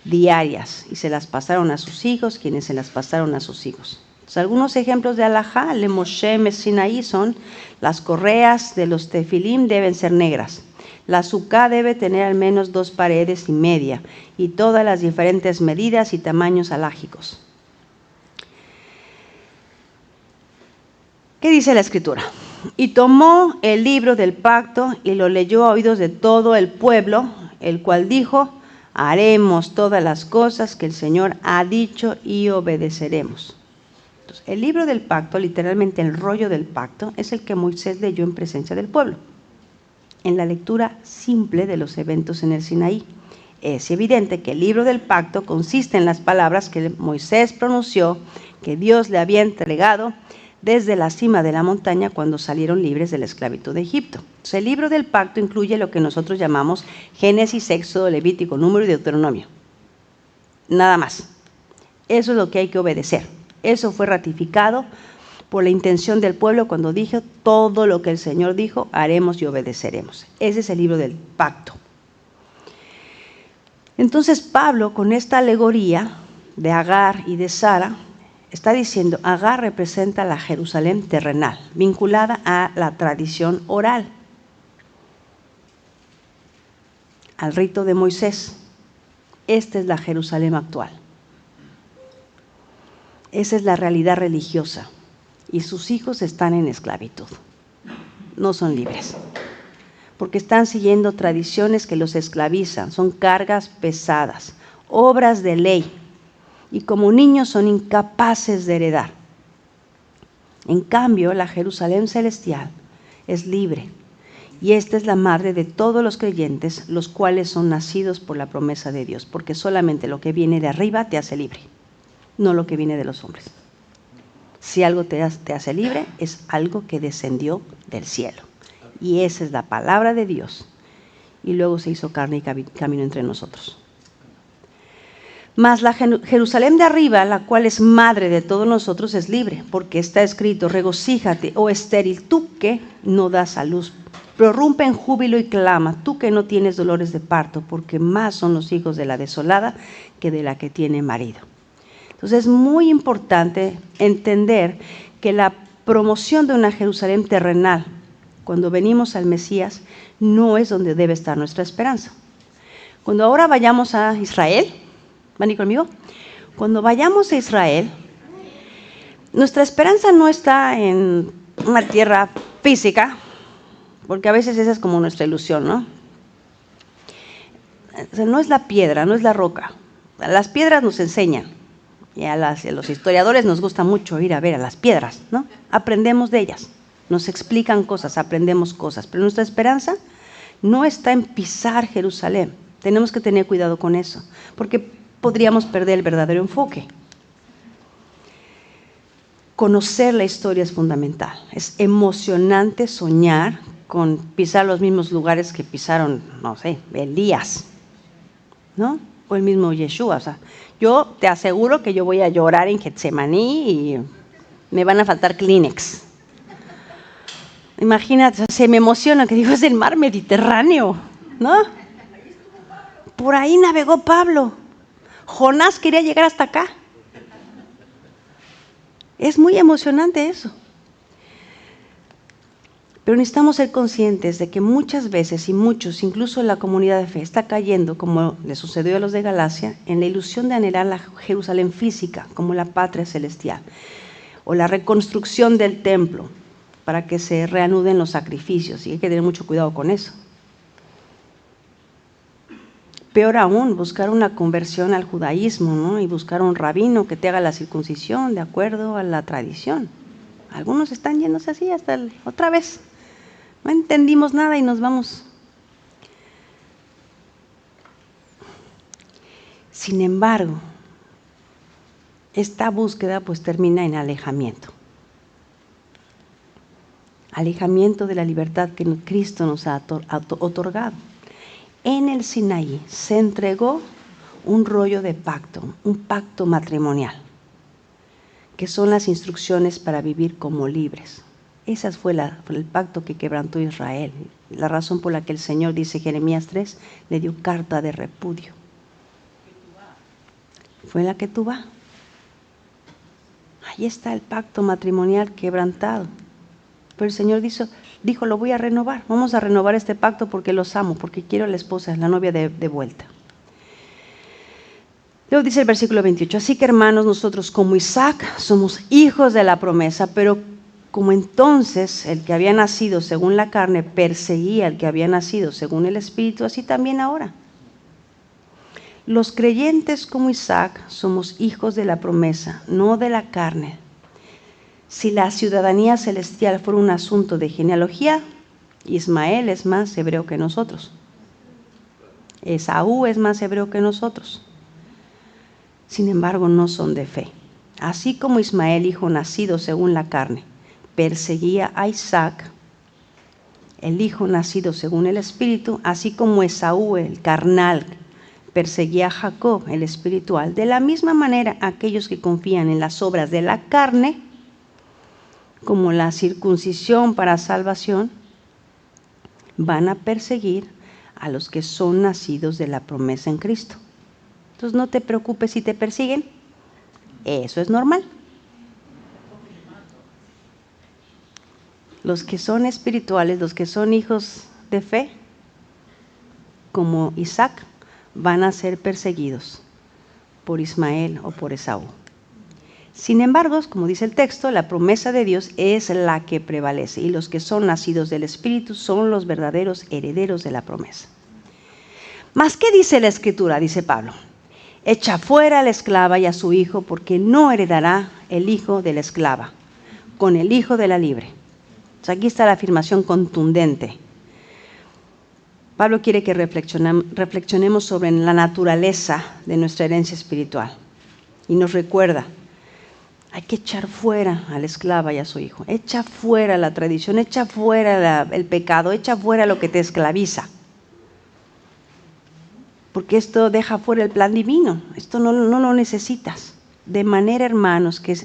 diarias y se las pasaron a sus hijos, quienes se las pasaron a sus hijos. Entonces, algunos ejemplos de halajá, Le Moshe Mesinaí, son las correas de los tefilim deben ser negras, la suká debe tener al menos 2 paredes y media y todas las diferentes medidas y tamaños halágicos. ¿Qué dice la Escritura? Y tomó el libro del pacto y lo leyó a oídos de todo el pueblo, el cual dijo, haremos todas las cosas que el Señor ha dicho y obedeceremos. Entonces, el libro del pacto, literalmente el rollo del pacto, es el que Moisés leyó en presencia del pueblo. En la lectura simple de los eventos en el Sinaí, es evidente que el libro del pacto consiste en las palabras que Moisés pronunció, que Dios le había entregado desde la cima de la montaña cuando salieron libres de la esclavitud de Egipto. Entonces, el libro del pacto incluye lo que nosotros llamamos Génesis, Éxodo, Levítico, Número y Deuteronomio. Nada más. Eso es lo que hay que obedecer. Eso fue ratificado por la intención del pueblo cuando dijo, todo lo que el Señor dijo, haremos y obedeceremos. Ese es el libro del pacto. Entonces Pablo, con esta alegoría de Agar y de Sara, está diciendo, Agar representa la Jerusalén terrenal, vinculada a la tradición oral, al rito de Moisés. Esta es la Jerusalén actual. Esa es la realidad religiosa. Y sus hijos están en esclavitud. No son libres. Porque están siguiendo tradiciones que los esclavizan. Son cargas pesadas, obras de ley. Y como niños son incapaces de heredar. En cambio, la Jerusalén celestial es libre. Y esta es la madre de todos los creyentes, los cuales son nacidos por la promesa de Dios. Porque solamente lo que viene de arriba te hace libre, no lo que viene de los hombres. Si algo te hace libre, es algo que descendió del cielo. Y esa es la palabra de Dios. Y luego se hizo carne y caminó entre nosotros. Mas la Jerusalén de arriba, la cual es madre de todos nosotros, es libre, porque está escrito, regocíjate, oh estéril, tú que no das a luz, prorrumpe en júbilo y clama, tú que no tienes dolores de parto, porque más son los hijos de la desolada que de la que tiene marido. Entonces es muy importante entender que la promoción de una Jerusalén terrenal, cuando venimos al Mesías, no es donde debe estar nuestra esperanza. Cuando ahora vayamos a Israel, ¿van a ir conmigo? Cuando vayamos a Israel, nuestra esperanza no está en una tierra física, porque a veces esa es como nuestra ilusión, ¿no? O sea, no es la piedra, no es la roca. Las piedras nos enseñan. Y a los historiadores nos gusta mucho ir a ver a las piedras, ¿no? Aprendemos de ellas, nos explican cosas, aprendemos cosas, pero nuestra esperanza no está en pisar Jerusalén. Tenemos que tener cuidado con eso, porque podríamos perder el verdadero enfoque. Conocer la historia es fundamental. Es emocionante soñar con pisar los mismos lugares que pisaron, no sé, Elías, ¿no? O el mismo Yeshua. O sea, yo te aseguro que yo voy a llorar en Getsemaní y me van a faltar Kleenex. Imagínate, se me emociona que digo, es el mar Mediterráneo, ¿no? Por ahí navegó Pablo. Jonás quería llegar hasta acá. Es muy emocionante eso. Pero necesitamos ser conscientes de que muchas veces y muchos, incluso la comunidad de fe, está cayendo, como le sucedió a los de Galacia, en la ilusión de anhelar la Jerusalén física como la patria celestial o la reconstrucción del templo para que se reanuden los sacrificios, y hay que tener mucho cuidado con eso. Peor aún, buscar una conversión al judaísmo, ¿no? Y buscar un rabino que te haga la circuncisión de acuerdo a la tradición. Algunos están yéndose así hasta otra vez. No entendimos nada y nos vamos. Sin embargo, esta búsqueda pues termina en alejamiento. Alejamiento de la libertad que Cristo nos ha otorgado. En el Sinaí se entregó un rollo de pacto, un pacto matrimonial, que son las instrucciones para vivir como libres. Ese fue el pacto que quebrantó Israel. La razón por la que el Señor, dice Jeremías 3, le dio carta de repudio. Fue la Ketubá. Ahí está el pacto matrimonial quebrantado. Pero el Señor dijo, lo voy a renovar. Vamos a renovar este pacto porque los amo, porque quiero a la esposa, la novia de vuelta. Luego dice el versículo 28, así que hermanos, nosotros como Isaac somos hijos de la promesa, pero como entonces el que había nacido según la carne perseguía al que había nacido según el Espíritu, así también ahora. Los creyentes como Isaac somos hijos de la promesa, no de la carne. Si la ciudadanía celestial fuera un asunto de genealogía, Ismael es más hebreo que nosotros. Esaú es más hebreo que nosotros. Sin embargo, no son de fe. Así como Ismael, hijo nacido según la carne, perseguía a Isaac, el hijo nacido según el Espíritu, así como Esaú, el carnal, perseguía a Jacob, el espiritual. De la misma manera, aquellos que confían en las obras de la carne como la circuncisión para salvación, van a perseguir a los que son nacidos de la promesa en Cristo. Entonces no te preocupes si te persiguen, eso es normal. Los que son espirituales, los que son hijos de fe, como Isaac, van a ser perseguidos por Ismael o por Esaú. Sin embargo, como dice el texto, la promesa de Dios es la que prevalece y los que son nacidos del Espíritu son los verdaderos herederos de la promesa. ¿Mas qué dice la Escritura? Dice Pablo: echa fuera a la esclava y a su hijo, porque no heredará el hijo de la esclava con el hijo de la libre. O sea, aquí está la afirmación contundente. Pablo quiere que reflexionemos sobre la naturaleza de nuestra herencia espiritual y nos recuerda: hay que echar fuera a la esclava y a su hijo. Echa fuera la tradición, echa fuera el pecado, echa fuera lo que te esclaviza. Porque esto deja fuera el plan divino. Esto no lo necesitas. De manera, hermanos, que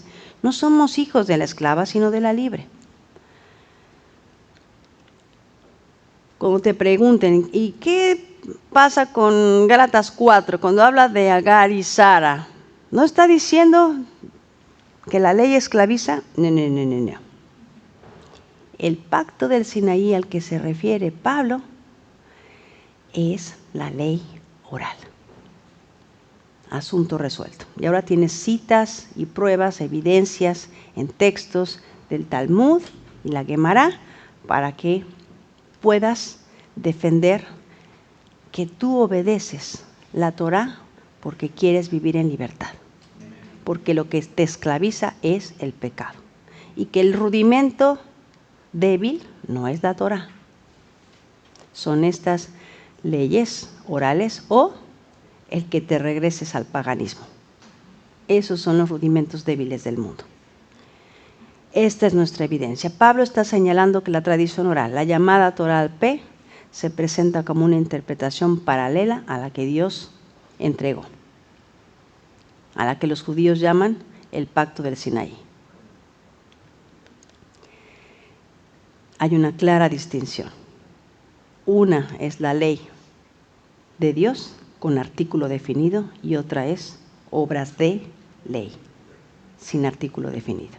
no somos hijos de la esclava, sino de la libre. Cuando te pregunten, ¿y qué pasa con Gálatas 4? Cuando habla de Agar y Sara, ¿no está diciendo que la ley esclaviza? No. El pacto del Sinaí al que se refiere Pablo es la ley oral. Asunto resuelto. Y ahora tienes citas y pruebas, evidencias en textos del Talmud y la Guemará para que puedas defender que tú obedeces la Torá porque quieres vivir en libertad. Porque lo que te esclaviza es el pecado. Y que el rudimento débil no es la Torá. Son estas leyes orales o el que te regreses al paganismo. Esos son los rudimentos débiles del mundo. Esta es nuestra evidencia. Pablo está señalando que la tradición oral, la llamada Torá al P, se presenta como una interpretación paralela a la que Dios entregó, a la que los judíos llaman el pacto del Sinaí. Hay una clara distinción. Una es la ley de Dios con artículo definido y otra es obras de ley sin artículo definido.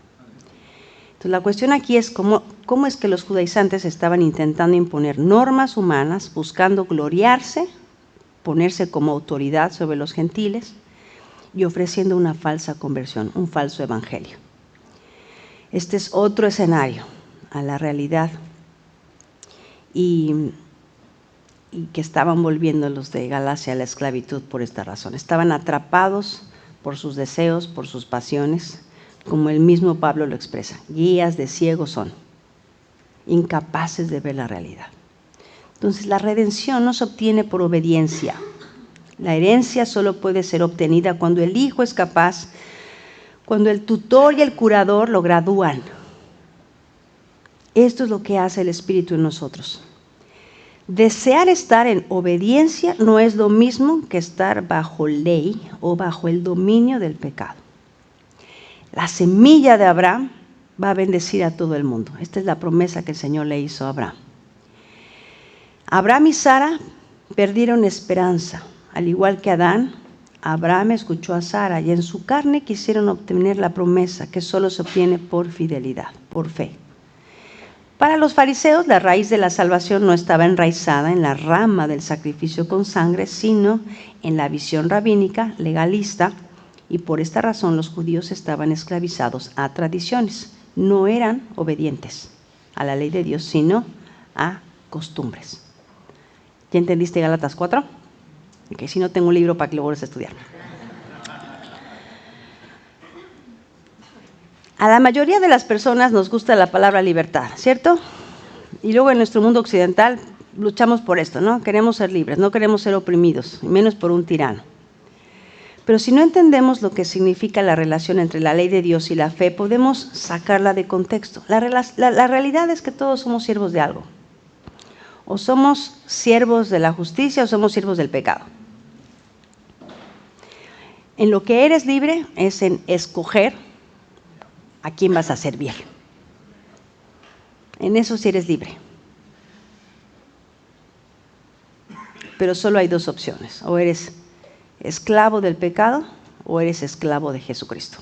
Entonces la cuestión aquí es cómo es que los judaizantes estaban intentando imponer normas humanas, buscando gloriarse, ponerse como autoridad sobre los gentiles y ofreciendo una falsa conversión, un falso evangelio. Este es otro escenario a la realidad y que estaban volviendo los de Galacia a la esclavitud por esta razón. Estaban atrapados por sus deseos, por sus pasiones, como el mismo Pablo lo expresa. Guías de ciegos son, incapaces de ver la realidad. Entonces la redención no se obtiene por obediencia. La herencia solo puede ser obtenida cuando el hijo es capaz, cuando el tutor y el curador lo gradúan. Esto es lo que hace el Espíritu en nosotros. Desear estar en obediencia no es lo mismo que estar bajo ley o bajo el dominio del pecado. La semilla de Abraham va a bendecir a todo el mundo. Esta es la promesa que el Señor le hizo a Abraham. Abraham y Sara perdieron esperanza. Al igual que Adán, Abraham escuchó a Sara y en su carne quisieron obtener la promesa que solo se obtiene por fidelidad, por fe. Para los fariseos, la raíz de la salvación no estaba enraizada en la rama del sacrificio con sangre, sino en la visión rabínica, legalista, y por esta razón los judíos estaban esclavizados a tradiciones. No eran obedientes a la ley de Dios, sino a costumbres. ¿Ya entendiste Gálatas 4? Okay, si no, tengo un libro para que lo vuelvas a estudiar. A la mayoría de las personas nos gusta la palabra libertad, ¿cierto? Y luego en nuestro mundo occidental luchamos por esto, ¿no? Queremos ser libres, no queremos ser oprimidos, y menos por un tirano. Pero si no entendemos lo que significa la relación entre la ley de Dios y la fe, podemos sacarla de contexto. La realidad es que todos somos siervos de algo. O somos siervos de la justicia o somos siervos del pecado. En lo que eres libre es en escoger a quién vas a servir. En eso sí eres libre. Pero solo hay dos opciones: o eres esclavo del pecado o eres esclavo de Jesucristo.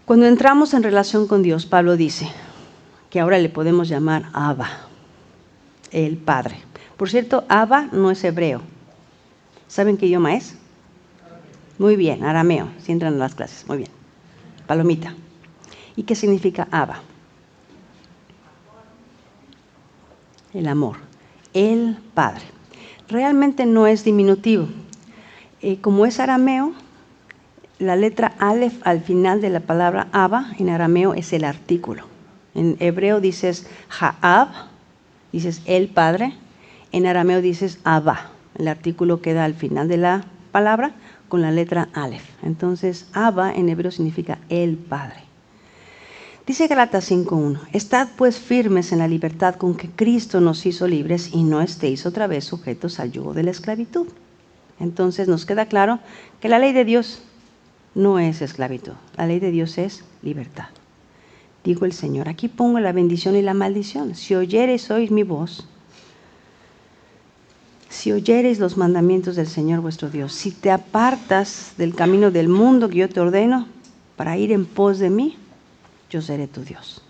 Cuando entramos en relación con Dios, Pablo dice que ahora le podemos llamar Abba, el Padre. Por cierto, Abba no es hebreo. ¿Saben qué idioma es? Muy bien, arameo, si entran a las clases. Muy bien. Palomita. ¿Y qué significa Abba? El amor, el Padre. Realmente no es diminutivo. Como es arameo, la letra Aleph al final de la palabra Abba en arameo es el artículo. En hebreo dices Ha'ab, dices el Padre. En arameo dices Abba. El artículo queda al final de la palabra con la letra Aleph. Entonces, Abba en hebreo significa el Padre. Dice Gálatas 5:1, estad pues firmes en la libertad con que Cristo nos hizo libres y no estéis otra vez sujetos al yugo de la esclavitud. Entonces nos queda claro que la ley de Dios no es esclavitud, la ley de Dios es libertad. Dijo el Señor, aquí pongo la bendición y la maldición. Si oyereis hoy mi voz, si oyereis los mandamientos del Señor vuestro Dios, si te apartas del camino del mundo que yo te ordeno para ir en pos de mí, yo seré tu Dios.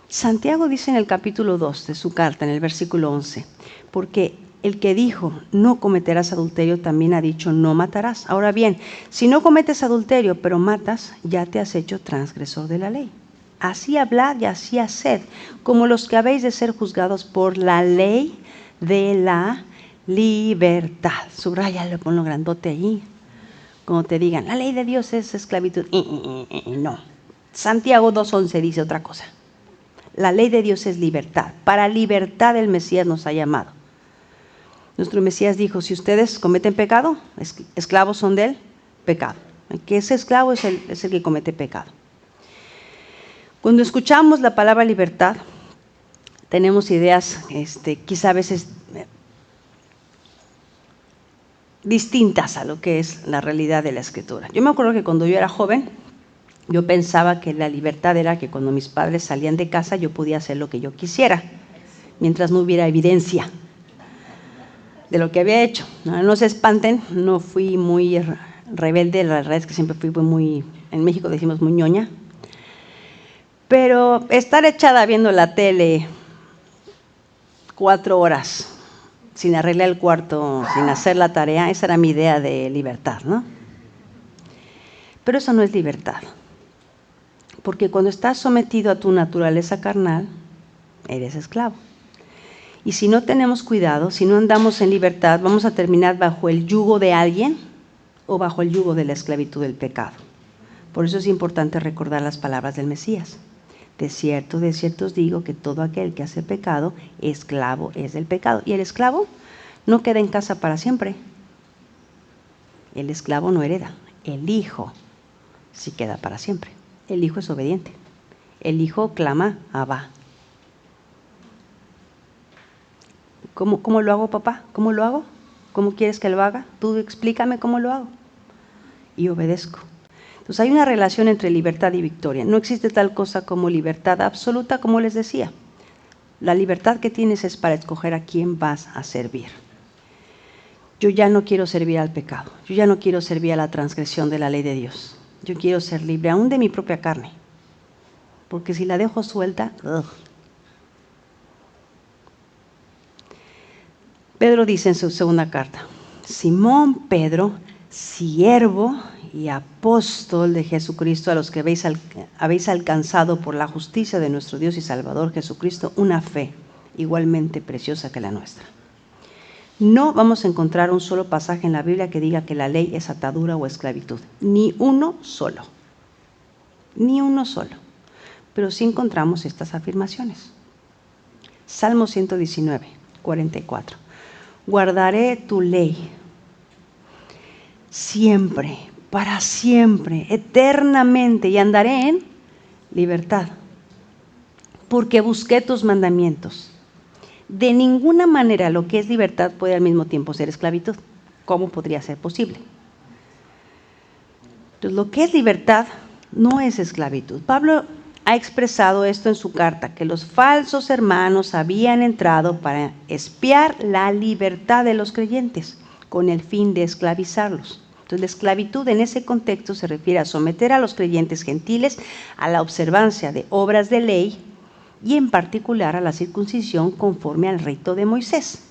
Santiago dice en el capítulo 2 de su carta, en el versículo 11, porque el que dijo, no cometerás adulterio, también ha dicho, no matarás. Ahora bien, si no cometes adulterio, pero matas, ya te has hecho transgresor de la ley. Así hablad y así haced, como los que habéis de ser juzgados por la ley de la libertad. Subráyalo, ponlo grandote allí. Como te digan, la ley de Dios es esclavitud. No. Santiago 2:11 dice otra cosa. La ley de Dios es libertad. Para libertad el Mesías nos ha llamado. Nuestro Mesías dijo, si ustedes cometen pecado, esclavos son del pecado. El que es esclavo es el que comete pecado. Cuando escuchamos la palabra libertad, tenemos ideas quizá a veces distintas a lo que es la realidad de la Escritura. Yo me acuerdo que cuando yo era joven, yo pensaba que la libertad era que cuando mis padres salían de casa yo podía hacer lo que yo quisiera, mientras no hubiera evidencia de lo que había hecho. No se espanten, no fui muy rebelde, la verdad es que siempre fui muy, en México decimos muy ñoña, pero estar echada viendo la tele 4 horas sin arreglar el cuarto, sin hacer la tarea, esa era mi idea de libertad, ¿no? Pero eso no es libertad. Porque cuando estás sometido a tu naturaleza carnal, eres esclavo. Y si no tenemos cuidado, si no andamos en libertad, vamos a terminar bajo el yugo de alguien o bajo el yugo de la esclavitud del pecado. Por eso es importante recordar las palabras del Mesías. De cierto os digo que todo aquel que hace pecado, esclavo es del pecado. Y el esclavo no queda en casa para siempre. El esclavo no hereda. El hijo sí queda para siempre. El hijo es obediente. El hijo clama, Abba. ¿Cómo lo hago, papá? ¿Cómo lo hago? ¿Cómo quieres que lo haga? Tú explícame cómo lo hago. Y obedezco. Entonces hay una relación entre libertad y victoria. No existe tal cosa como libertad absoluta, como les decía. La libertad que tienes es para escoger a quién vas a servir. Yo ya no quiero servir al pecado. Yo ya no quiero servir a la transgresión de la ley de Dios. Yo quiero ser libre aún de mi propia carne. Porque si la dejo suelta, Pedro dice en su segunda carta, Simón Pedro, siervo y apóstol de Jesucristo, a los que habéis alcanzado por la justicia de nuestro Dios y Salvador Jesucristo una fe igualmente preciosa que la nuestra. No vamos a encontrar un solo pasaje en la Biblia que diga que la ley es atadura o esclavitud. Ni uno solo. Ni uno solo. Pero sí encontramos estas afirmaciones. Salmo 119, 44. Guardaré tu ley siempre, para siempre, eternamente, y andaré en libertad, porque busqué tus mandamientos. De ninguna manera lo que es libertad puede al mismo tiempo ser esclavitud. ¿Cómo podría ser posible? Entonces, lo que es libertad no es esclavitud. Pablo ha expresado esto en su carta, que los falsos hermanos habían entrado para espiar la libertad de los creyentes con el fin de esclavizarlos. Entonces, la esclavitud en ese contexto se refiere a someter a los creyentes gentiles a la observancia de obras de ley y en particular a la circuncisión conforme al rito de Moisés.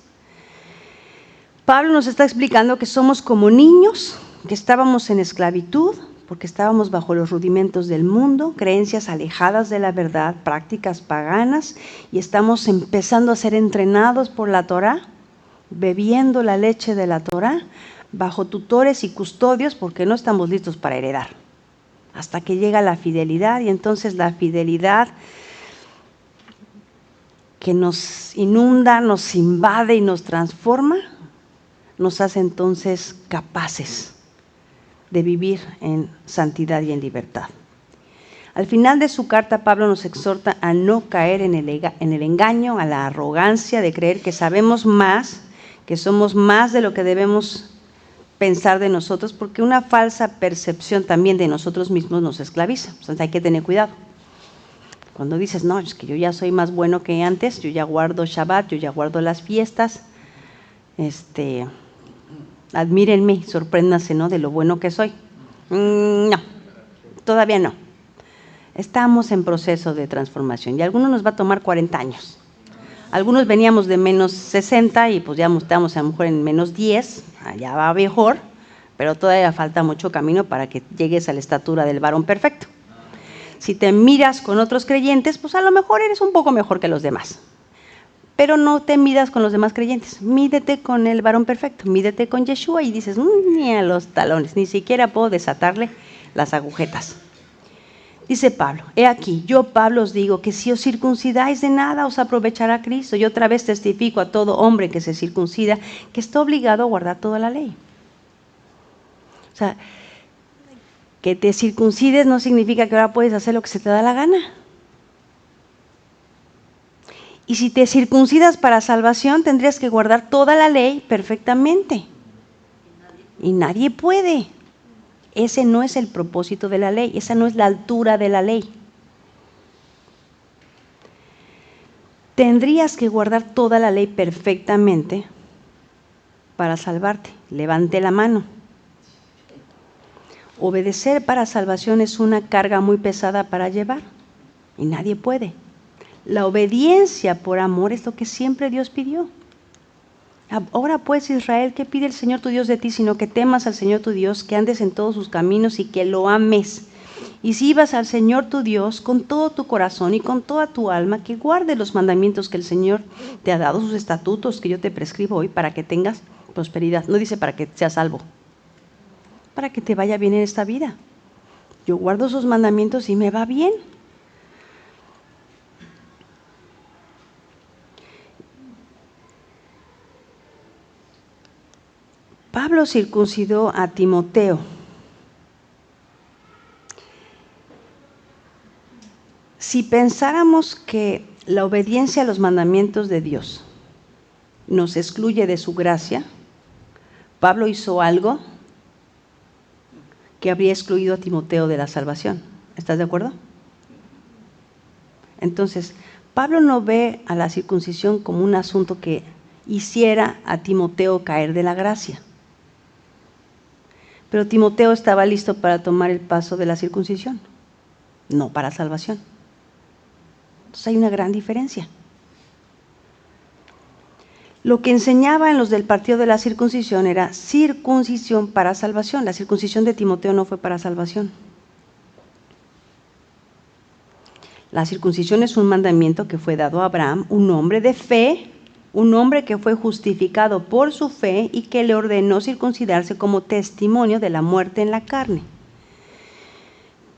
Pablo nos está explicando que somos como niños, que estábamos en esclavitud, porque estábamos bajo los rudimentos del mundo, creencias alejadas de la verdad, prácticas paganas, y estamos empezando a ser entrenados por la Torá, bebiendo la leche de la Torá, bajo tutores y custodios, porque no estamos listos para heredar, hasta que llega la fidelidad, y entonces la fidelidad que nos inunda, nos invade y nos transforma, nos hace entonces capaces de vivir en santidad y en libertad. Al final de su carta, Pablo nos exhorta a no caer en el engaño, a la arrogancia de creer que sabemos más, que somos más de lo que debemos pensar de nosotros, porque una falsa percepción también de nosotros mismos nos esclaviza. Entonces hay que tener cuidado. Cuando dices, no, es que yo ya soy más bueno que antes, yo ya guardo Shabbat, yo ya guardo las fiestas, admírenme, sorpréndanse, ¿no?, de lo bueno que soy. No, todavía no. Estamos en proceso de transformación y a algunos nos va a tomar 40 años. Algunos veníamos de menos 60 y pues ya estamos a lo mejor en menos 10, ya va mejor, pero todavía falta mucho camino para que llegues a la estatura del varón perfecto. Si te miras con otros creyentes, pues a lo mejor eres un poco mejor que los demás. Pero no te midas con los demás creyentes, mídete con el varón perfecto, mídete con Yeshua y dices, ni a los talones, ni siquiera puedo desatarle las agujetas. Dice Pablo, he aquí, yo Pablo os digo que si os circuncidáis de nada os aprovechará Cristo. Y otra vez testifico a todo hombre que se circuncida que está obligado a guardar toda la ley. O sea, que te circuncides no significa que ahora puedes hacer lo que se te da la gana. Y si te circuncidas para salvación, tendrías que guardar toda la ley perfectamente. Y nadie puede. Ese no es el propósito de la ley, esa no es la altura de la ley. Tendrías que guardar toda la ley perfectamente para salvarte. Levante la mano. Obedecer para salvación es una carga muy pesada para llevar y nadie puede. La obediencia por amor es lo que siempre Dios pidió. Ahora pues, Israel, ¿qué pide el Señor tu Dios de ti? Sino que temas al Señor tu Dios, que andes en todos sus caminos y que lo ames. Y si vas al Señor tu Dios con todo tu corazón y con toda tu alma, que guarde los mandamientos que el Señor te ha dado, sus estatutos que yo te prescribo hoy, para que tengas prosperidad. No dice para que seas salvo, para que te vaya bien en esta vida. Yo guardo sus mandamientos y me va bien. Pablo circuncidó a Timoteo. Si pensáramos que la obediencia a los mandamientos de Dios nos excluye de su gracia, Pablo hizo algo que habría excluido a Timoteo de la salvación. ¿Estás de acuerdo? Entonces, Pablo no ve a la circuncisión como un asunto que hiciera a Timoteo caer de la gracia. Pero Timoteo estaba listo para tomar el paso de la circuncisión, no para salvación. Entonces hay una gran diferencia. Lo que enseñaba en los del partido de la circuncisión era circuncisión para salvación. La circuncisión de Timoteo no fue para salvación. La circuncisión es un mandamiento que fue dado a Abraham, un hombre de fe, un hombre que fue justificado por su fe y que le ordenó circuncidarse como testimonio de la muerte en la carne.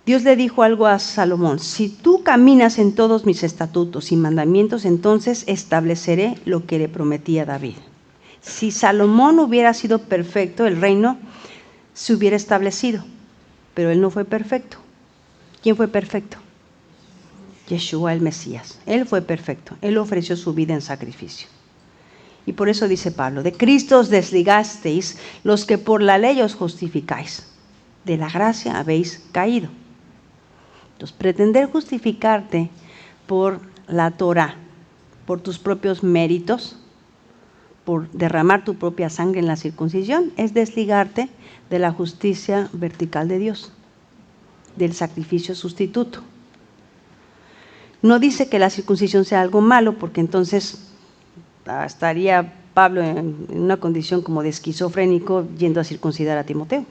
Dios le dijo algo a Salomón: si tú caminas en todos mis estatutos y mandamientos, entonces estableceré lo que le prometí a David. Si Salomón hubiera sido perfecto, el reino se hubiera establecido, pero él no fue perfecto. ¿Quién fue perfecto? Yeshua el Mesías. Él fue perfecto, él ofreció su vida en sacrificio. Y por eso dice Pablo: de Cristo os desligasteis los que por la ley os justificáis, de la gracia habéis caído. Entonces, pretender justificarte por la Torah, por tus propios méritos, por derramar tu propia sangre en la circuncisión, es desligarte de la justicia vertical de Dios, del sacrificio sustituto. No dice que la circuncisión sea algo malo, porque entonces estaría Pablo en una condición como de esquizofrénico yendo a circuncidar a Timoteo.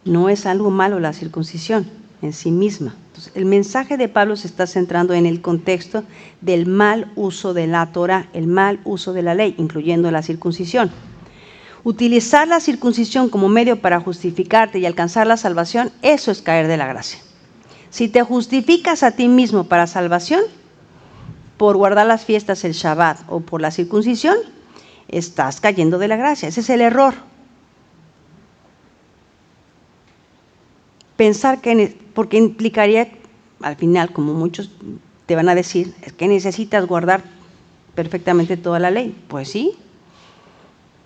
No es algo malo la circuncisión en sí misma. Entonces, el mensaje de Pablo se está centrando en el contexto del mal uso de la Torah, el mal uso de la ley, incluyendo la circuncisión. Utilizar la circuncisión como medio para justificarte y alcanzar la salvación, eso es caer de la gracia. Si te justificas a ti mismo para salvación, por guardar las fiestas, el Shabbat o por la circuncisión, estás cayendo de la gracia. Ese es el error. Pensar que, porque implicaría, al final, como muchos te van a decir, es que necesitas guardar perfectamente toda la ley. Pues sí.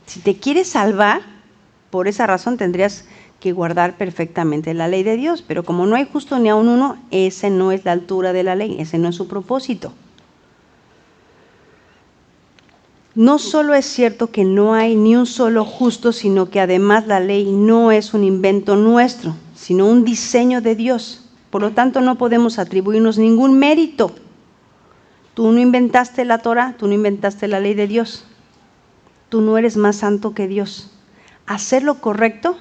Si te quieres salvar, por esa razón tendrías que guardar perfectamente la ley de Dios. Pero como no hay justo ni aun uno, esa no es la altura de la ley, ese no es su propósito. No solo es cierto que no hay ni un solo justo, sino que además la ley no es un invento nuestro, sino un diseño de Dios. Por lo tanto, no podemos atribuirnos ningún mérito. Tú no inventaste la Torah, tú no inventaste la ley de Dios. Tú no eres más santo que Dios. Hacer lo correcto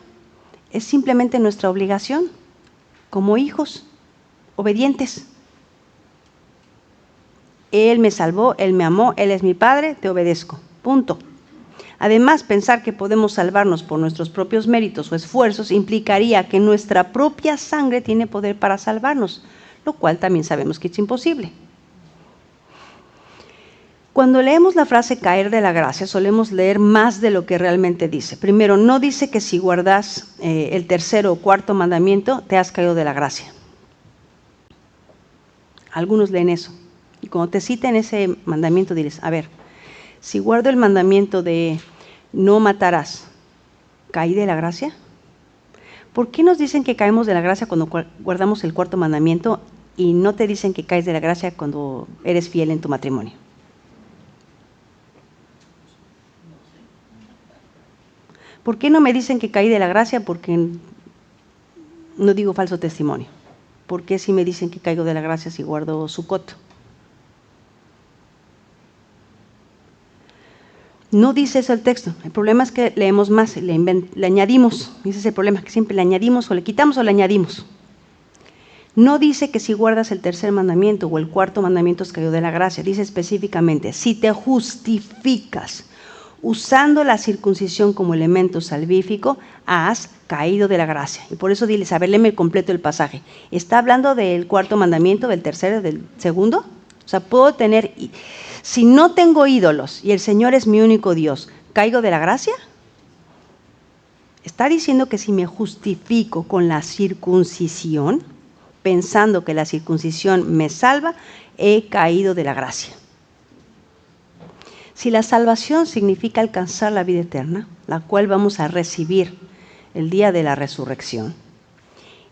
es simplemente nuestra obligación, como hijos obedientes. Él me salvó, Él me amó, Él es mi Padre, te obedezco. Punto. Además, pensar que podemos salvarnos por nuestros propios méritos o esfuerzos implicaría que nuestra propia sangre tiene poder para salvarnos, lo cual también sabemos que es imposible. Cuando leemos la frase caer de la gracia, solemos leer más de lo que realmente dice. Primero, no dice que si guardas el tercero o cuarto mandamiento, te has caído de la gracia. Algunos leen eso. Y cuando te citen ese mandamiento, diles, a ver, si guardo el mandamiento de no matarás, ¿caí de la gracia? ¿Por qué nos dicen que caemos de la gracia cuando guardamos el cuarto mandamiento y no te dicen que caes de la gracia cuando eres fiel en tu matrimonio? ¿Por qué no me dicen que caí de la gracia? Porque no digo falso testimonio. ¿Por qué si me dicen que caigo de la gracia si guardo Sukkot? No dice eso el texto. El problema es que leemos más y le añadimos. Ese es el problema, que siempre le añadimos o le quitamos o le añadimos. No dice que si guardas el tercer mandamiento o el cuarto mandamiento es caído de la gracia. Dice específicamente, si te justificas usando la circuncisión como elemento salvífico, has caído de la gracia. Y por eso diles, a ver, léeme completo el pasaje. ¿Está hablando del cuarto mandamiento, del tercero, del segundo? O sea, puedo tener... Si no tengo ídolos y el Señor es mi único Dios, ¿caigo de la gracia? Está diciendo que si me justifico con la circuncisión, pensando que la circuncisión me salva, he caído de la gracia. Si la salvación significa alcanzar la vida eterna, la cual vamos a recibir el día de la resurrección,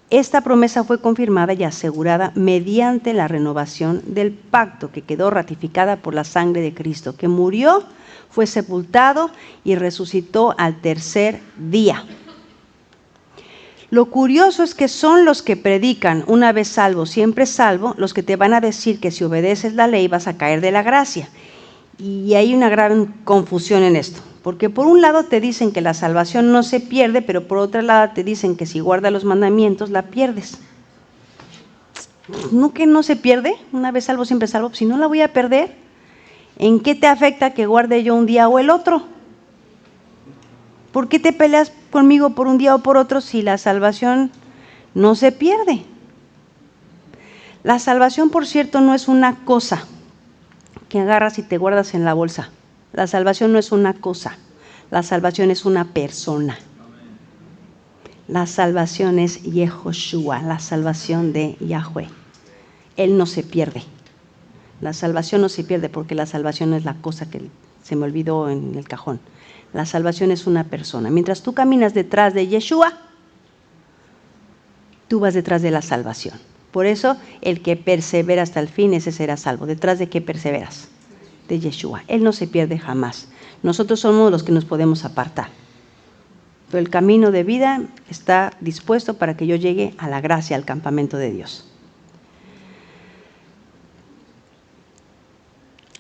esta promesa fue confirmada y asegurada mediante la renovación del pacto que quedó ratificada por la sangre de Cristo, que murió, fue sepultado y resucitó al tercer día. Lo curioso es que son los que predican una vez salvo, siempre salvo, los que te van a decir que si obedeces la ley vas a caer de la gracia. Y hay una gran confusión en esto. Porque por un lado te dicen que la salvación no se pierde, pero por otro lado te dicen que si guardas los mandamientos la pierdes. ¿No que no se pierde? Una vez salvo, siempre salvo. Si no la voy a perder, ¿en qué te afecta que guarde yo un día o el otro? ¿Por qué te peleas conmigo por un día o por otro si la salvación no se pierde? La salvación, por cierto, no es una cosa que agarras y te guardas en la bolsa. La salvación no es una cosa, la salvación es una persona. La salvación es Yehoshua, la salvación de Yahweh. Él no se pierde. La salvación no se pierde porque la salvación no es la cosa que se me olvidó en el cajón. La salvación es una persona. Mientras tú caminas detrás de Yeshua, tú vas detrás de la salvación. Por eso, el que persevera hasta el fin, ese será salvo. ¿Detrás de qué perseveras? De Yeshua. Él no se pierde jamás. Nosotros somos los que nos podemos apartar. Pero el camino de vida está dispuesto para que yo llegue a la gracia, al campamento de Dios.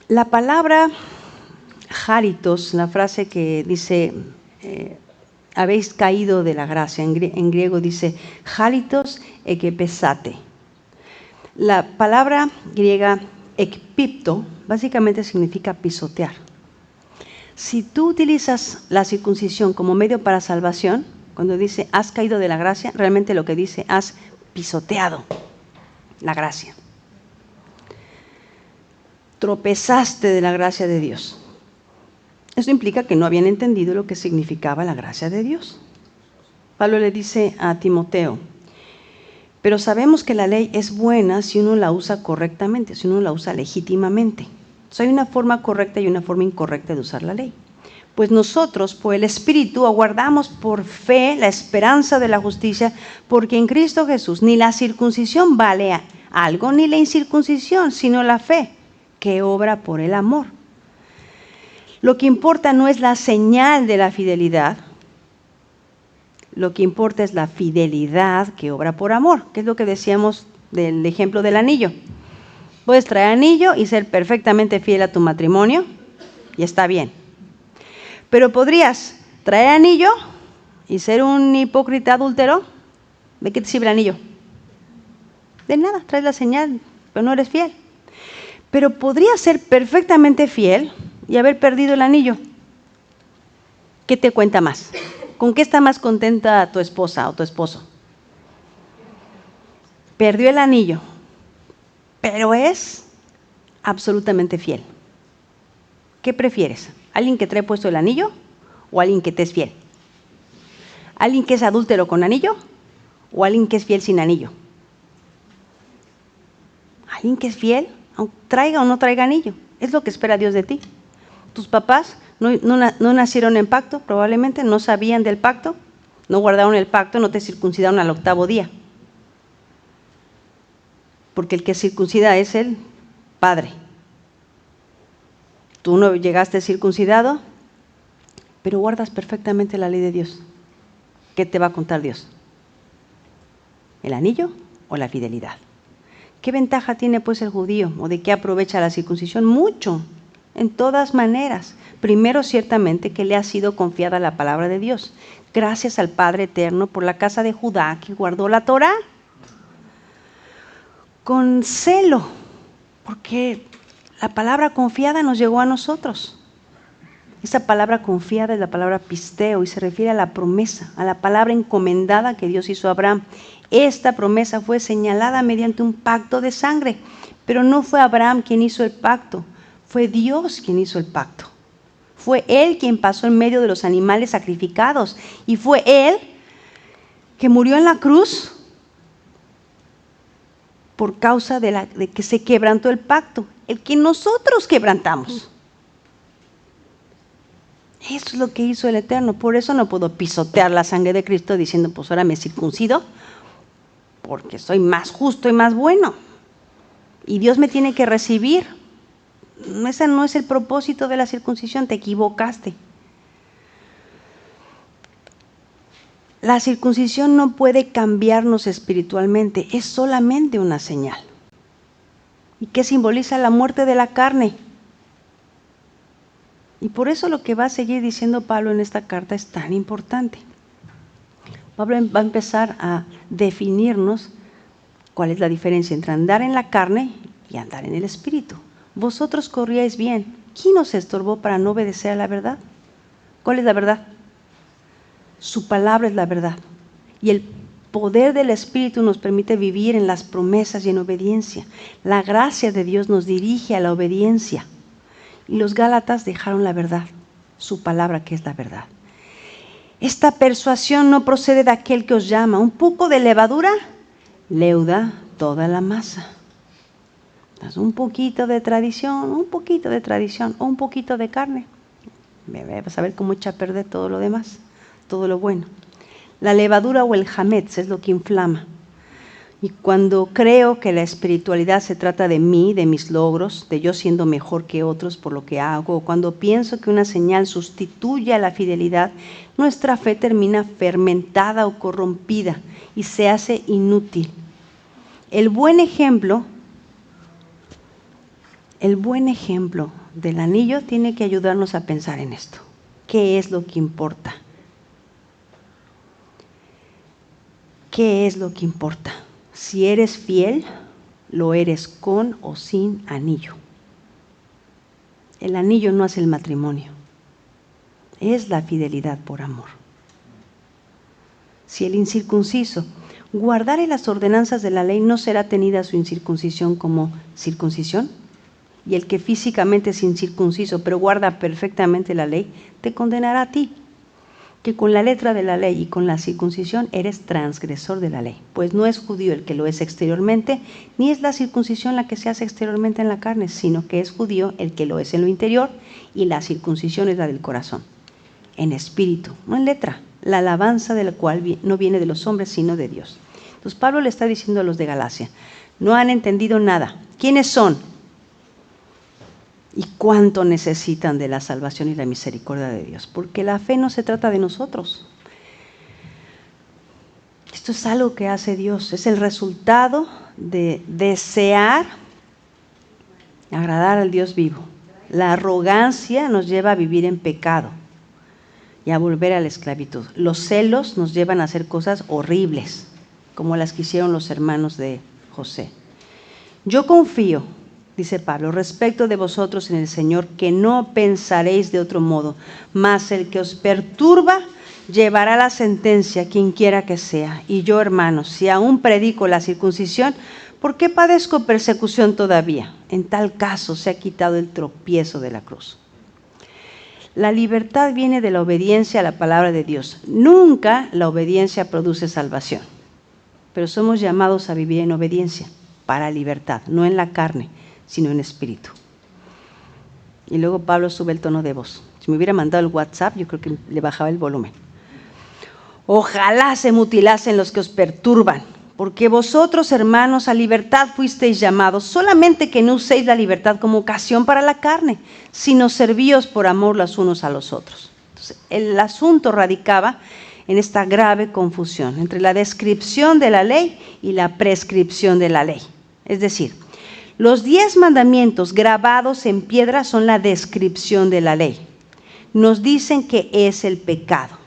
La palabra Járitos, la frase que dice, habéis caído de la gracia, en griego dice, Járitos ekepesate. La palabra griega ekpipto básicamente significa pisotear. Si tú utilizas la circuncisión como medio para salvación, cuando dice has caído de la gracia, realmente lo que dice has pisoteado la gracia. Tropezaste de la gracia de Dios. Eso implica que no habían entendido lo que significaba la gracia de Dios. Pablo le dice a Timoteo, pero sabemos que la ley es buena si uno la usa correctamente, si uno la usa legítimamente. Hay una forma correcta y una forma incorrecta de usar la ley. Pues nosotros, por el Espíritu, aguardamos por fe la esperanza de la justicia, porque en Cristo Jesús ni la circuncisión vale algo, ni la incircuncisión, sino la fe, que obra por el amor. Lo que importa no es la señal de la fidelidad, lo que importa es la fidelidad que obra por amor, que es lo que decíamos del ejemplo del anillo. Puedes traer anillo y ser perfectamente fiel a tu matrimonio y está bien. Pero podrías traer anillo y ser un hipócrita adúltero. ¿De qué te sirve el anillo? De nada, traes la señal, pero no eres fiel. Pero podrías ser perfectamente fiel y haber perdido el anillo. ¿Qué te cuenta más? ¿Con qué está más contenta tu esposa o tu esposo? Perdió el anillo, pero es absolutamente fiel. ¿Qué prefieres? ¿Alguien que trae puesto el anillo o alguien que te es fiel? ¿Alguien que es adúltero con anillo o alguien que es fiel sin anillo? ¿Alguien que es fiel, aunque traiga o no traiga anillo? Es lo que espera Dios de ti. Tus papás no nacieron en pacto, probablemente no sabían del pacto, no guardaron el pacto, no te circuncidaron al 8º día. Porque el que circuncida es el Padre. Tú no llegaste circuncidado, pero guardas perfectamente la ley de Dios. ¿Qué te va a contar Dios? ¿El anillo o la fidelidad? ¿Qué ventaja tiene pues el judío o de qué aprovecha la circuncisión? Mucho, en todas maneras. Primero, ciertamente, que le ha sido confiada la palabra de Dios. Gracias al Padre Eterno por la casa de Judá que guardó la Torá. Con celo, porque la palabra confiada nos llegó a nosotros. Esa palabra confiada es la palabra pisteo y se refiere a la promesa, a la palabra encomendada que Dios hizo a Abraham. Esta promesa fue señalada mediante un pacto de sangre, pero no fue Abraham quien hizo el pacto, fue Dios quien hizo el pacto. Fue Él quien pasó en medio de los animales sacrificados y fue Él que murió en la cruz por causa de que se quebrantó el pacto, el que nosotros quebrantamos. Eso es lo que hizo el Eterno. Por eso no puedo pisotear la sangre de Cristo diciendo, pues ahora me circuncido, porque soy más justo y más bueno. Y Dios me tiene que recibir. Ese no es el propósito de la circuncisión, te equivocaste. La circuncisión no puede cambiarnos espiritualmente, es solamente una señal. ¿Y qué simboliza? La muerte de la carne. Y por eso lo que va a seguir diciendo Pablo en esta carta es tan importante. Pablo va a empezar a definirnos cuál es la diferencia entre andar en la carne y andar en el espíritu. Vosotros corríais bien. ¿Quién os estorbó para no obedecer a la verdad? ¿Cuál es la verdad? Su palabra es la verdad. Y el poder del Espíritu nos permite vivir en las promesas y en obediencia. La gracia de Dios nos dirige a la obediencia. Y los Gálatas dejaron la verdad, su palabra que es la verdad. Esta persuasión no procede de aquel que os llama. Un poco de levadura leuda toda la masa. Entonces, un poquito de tradición, o un poquito de carne. Vas a ver cómo echa a perder todo lo demás, todo lo bueno. La levadura o el hametz es lo que inflama. Y cuando creo que la espiritualidad se trata de mí, de mis logros, de yo siendo mejor que otros por lo que hago, o cuando pienso que una señal sustituye a la fidelidad, nuestra fe termina fermentada o corrompida y se hace inútil. El buen ejemplo del anillo tiene que ayudarnos a pensar en esto. ¿Qué es lo que importa? ¿Qué es lo que importa? Si eres fiel, lo eres con o sin anillo. El anillo no es el matrimonio, es la fidelidad por amor. Si el incircunciso guardare las ordenanzas de la ley, ¿no será tenida su incircuncisión como circuncisión? Y el que físicamente es incircunciso, pero guarda perfectamente la ley, te condenará a ti, que con la letra de la ley y con la circuncisión eres transgresor de la ley. Pues no es judío el que lo es exteriormente, ni es la circuncisión la que se hace exteriormente en la carne, sino que es judío el que lo es en lo interior, y la circuncisión es la del corazón, en espíritu, no en letra, la alabanza de la cual no viene de los hombres, sino de Dios. Entonces Pablo le está diciendo a los de Galacia, no han entendido nada. ¿Quiénes son? ¿Y cuánto necesitan de la salvación y la misericordia de Dios? Porque la fe no se trata de nosotros. Esto es algo que hace Dios, es el resultado de desear agradar al Dios vivo. La arrogancia nos lleva a vivir en pecado y a volver a la esclavitud. Los celos nos llevan a hacer cosas horribles, como las que hicieron los hermanos de José. Yo confío, dice Pablo, respecto de vosotros en el Señor, que no pensaréis de otro modo, mas el que os perturba llevará la sentencia, quien quiera que sea. Y yo, hermanos, si aún predico la circuncisión, ¿por qué padezco persecución todavía? En tal caso se ha quitado el tropiezo de la cruz. La libertad viene de la obediencia a la palabra de Dios. Nunca la obediencia produce salvación, pero somos llamados a vivir en obediencia para libertad, no en la carne, sino en espíritu. Y luego Pablo sube el tono de voz. Si me hubiera mandado el WhatsApp, yo creo que le bajaba el volumen. Ojalá se mutilasen los que os perturban, porque vosotros, hermanos, a libertad fuisteis llamados, solamente que no uséis la libertad como ocasión para la carne, sino servíos por amor los unos a los otros. Entonces, el asunto radicaba en esta grave confusión entre la descripción de la ley y la prescripción de la ley. Es decir, los 10 mandamientos grabados en piedra son la descripción de la ley. Nos dicen que es el pecado.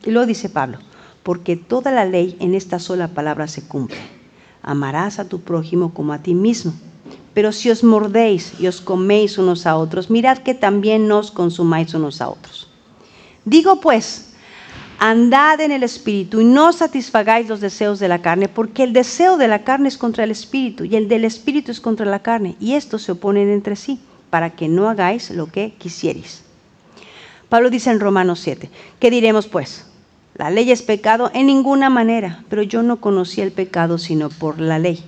Y luego dice Pablo, porque toda la ley en esta sola palabra se cumple. Amarás a tu prójimo como a ti mismo. Pero si os mordéis y os coméis unos a otros, mirad que también no os consumáis unos a otros. Digo pues, andad en el Espíritu y no satisfagáis los deseos de la carne, porque el deseo de la carne es contra el Espíritu y el del Espíritu es contra la carne, y estos se oponen entre sí, para que no hagáis lo que quisierais. Pablo dice en Romanos 7, ¿qué diremos pues? La ley es pecado en ninguna manera, pero yo no conocía el pecado sino por la ley,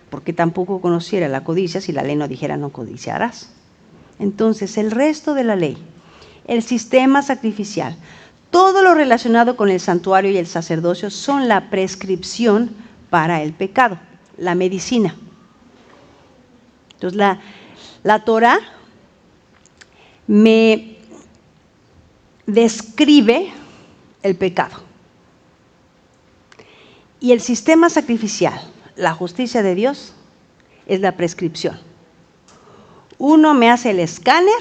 porque tampoco conociera la codicia si la ley no dijera no codiciarás. Entonces el resto de la ley, el sistema sacrificial, todo lo relacionado con el santuario y el sacerdocio son la prescripción para el pecado, la medicina. Entonces la Torah me describe el pecado. Y el sistema sacrificial, la justicia de Dios, es la prescripción. Uno me hace el escáner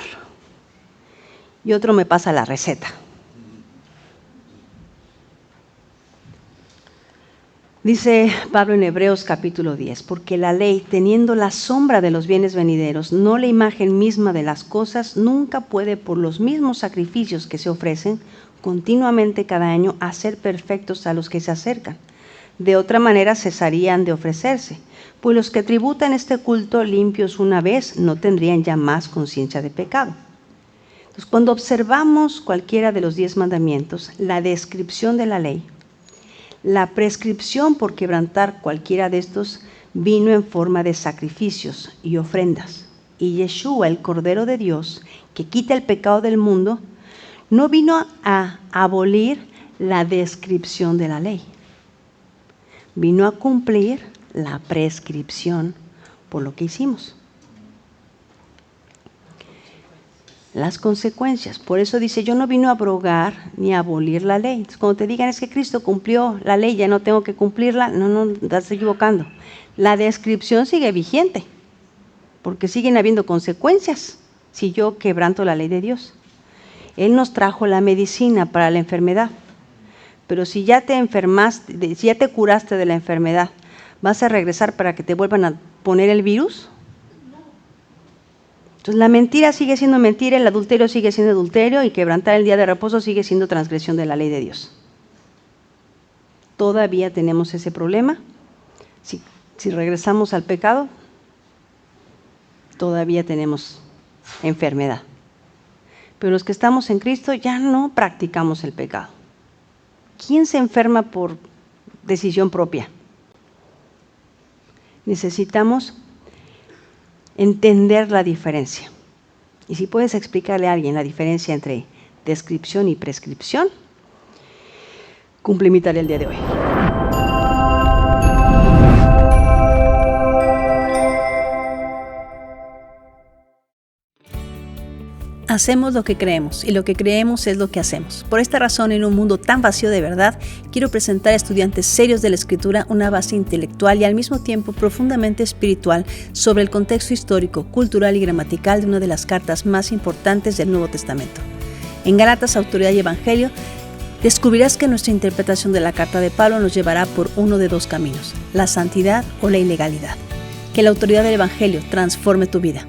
y otro me pasa la receta. Dice Pablo en Hebreos capítulo 10, porque la ley, teniendo la sombra de los bienes venideros, no la imagen misma de las cosas, nunca puede por los mismos sacrificios que se ofrecen continuamente cada año hacer perfectos a los que se acercan. De otra manera cesarían de ofrecerse, pues los que tributan este culto limpios una vez no tendrían ya más conciencia de pecado. Entonces, cuando observamos cualquiera de los 10 mandamientos, la descripción de la ley, la prescripción por quebrantar cualquiera de estos vino en forma de sacrificios y ofrendas. Y Yeshua, el Cordero de Dios, que quita el pecado del mundo, no vino a abolir la descripción de la ley. vino a cumplir la prescripción por lo que hicimos. Las consecuencias. Por eso dice, yo no vino a abrogar ni a abolir la ley. Entonces, cuando te digan es que Cristo cumplió la ley, ya no tengo que cumplirla, no, estás equivocando. La descripción sigue vigente, porque siguen habiendo consecuencias si yo quebranto la ley de Dios. Él nos trajo la medicina para la enfermedad, pero si ya te enfermaste, si ya te curaste de la enfermedad, ¿vas a regresar para que te vuelvan a poner el virus? Entonces la mentira sigue siendo mentira, el adulterio sigue siendo adulterio y quebrantar el día de reposo sigue siendo transgresión de la ley de Dios. Todavía tenemos ese problema. Si regresamos al pecado, todavía tenemos enfermedad. Pero los que estamos en Cristo ya no practicamos el pecado. ¿Quién se enferma por decisión propia? Necesitamos entender la diferencia. Y si puedes explicarle a alguien la diferencia entre descripción y prescripción, cumple mi tarea el día de hoy. Hacemos lo que creemos y lo que creemos es lo que hacemos. Por esta razón, en un mundo tan vacío de verdad, quiero presentar a estudiantes serios de la Escritura una base intelectual y al mismo tiempo profundamente espiritual sobre el contexto histórico, cultural y gramatical de una de las cartas más importantes del Nuevo Testamento. En Gálatas, Autoridad y Evangelio, descubrirás que nuestra interpretación de la carta de Pablo nos llevará por uno de dos caminos, la santidad o la ilegalidad. Que la autoridad del Evangelio transforme tu vida.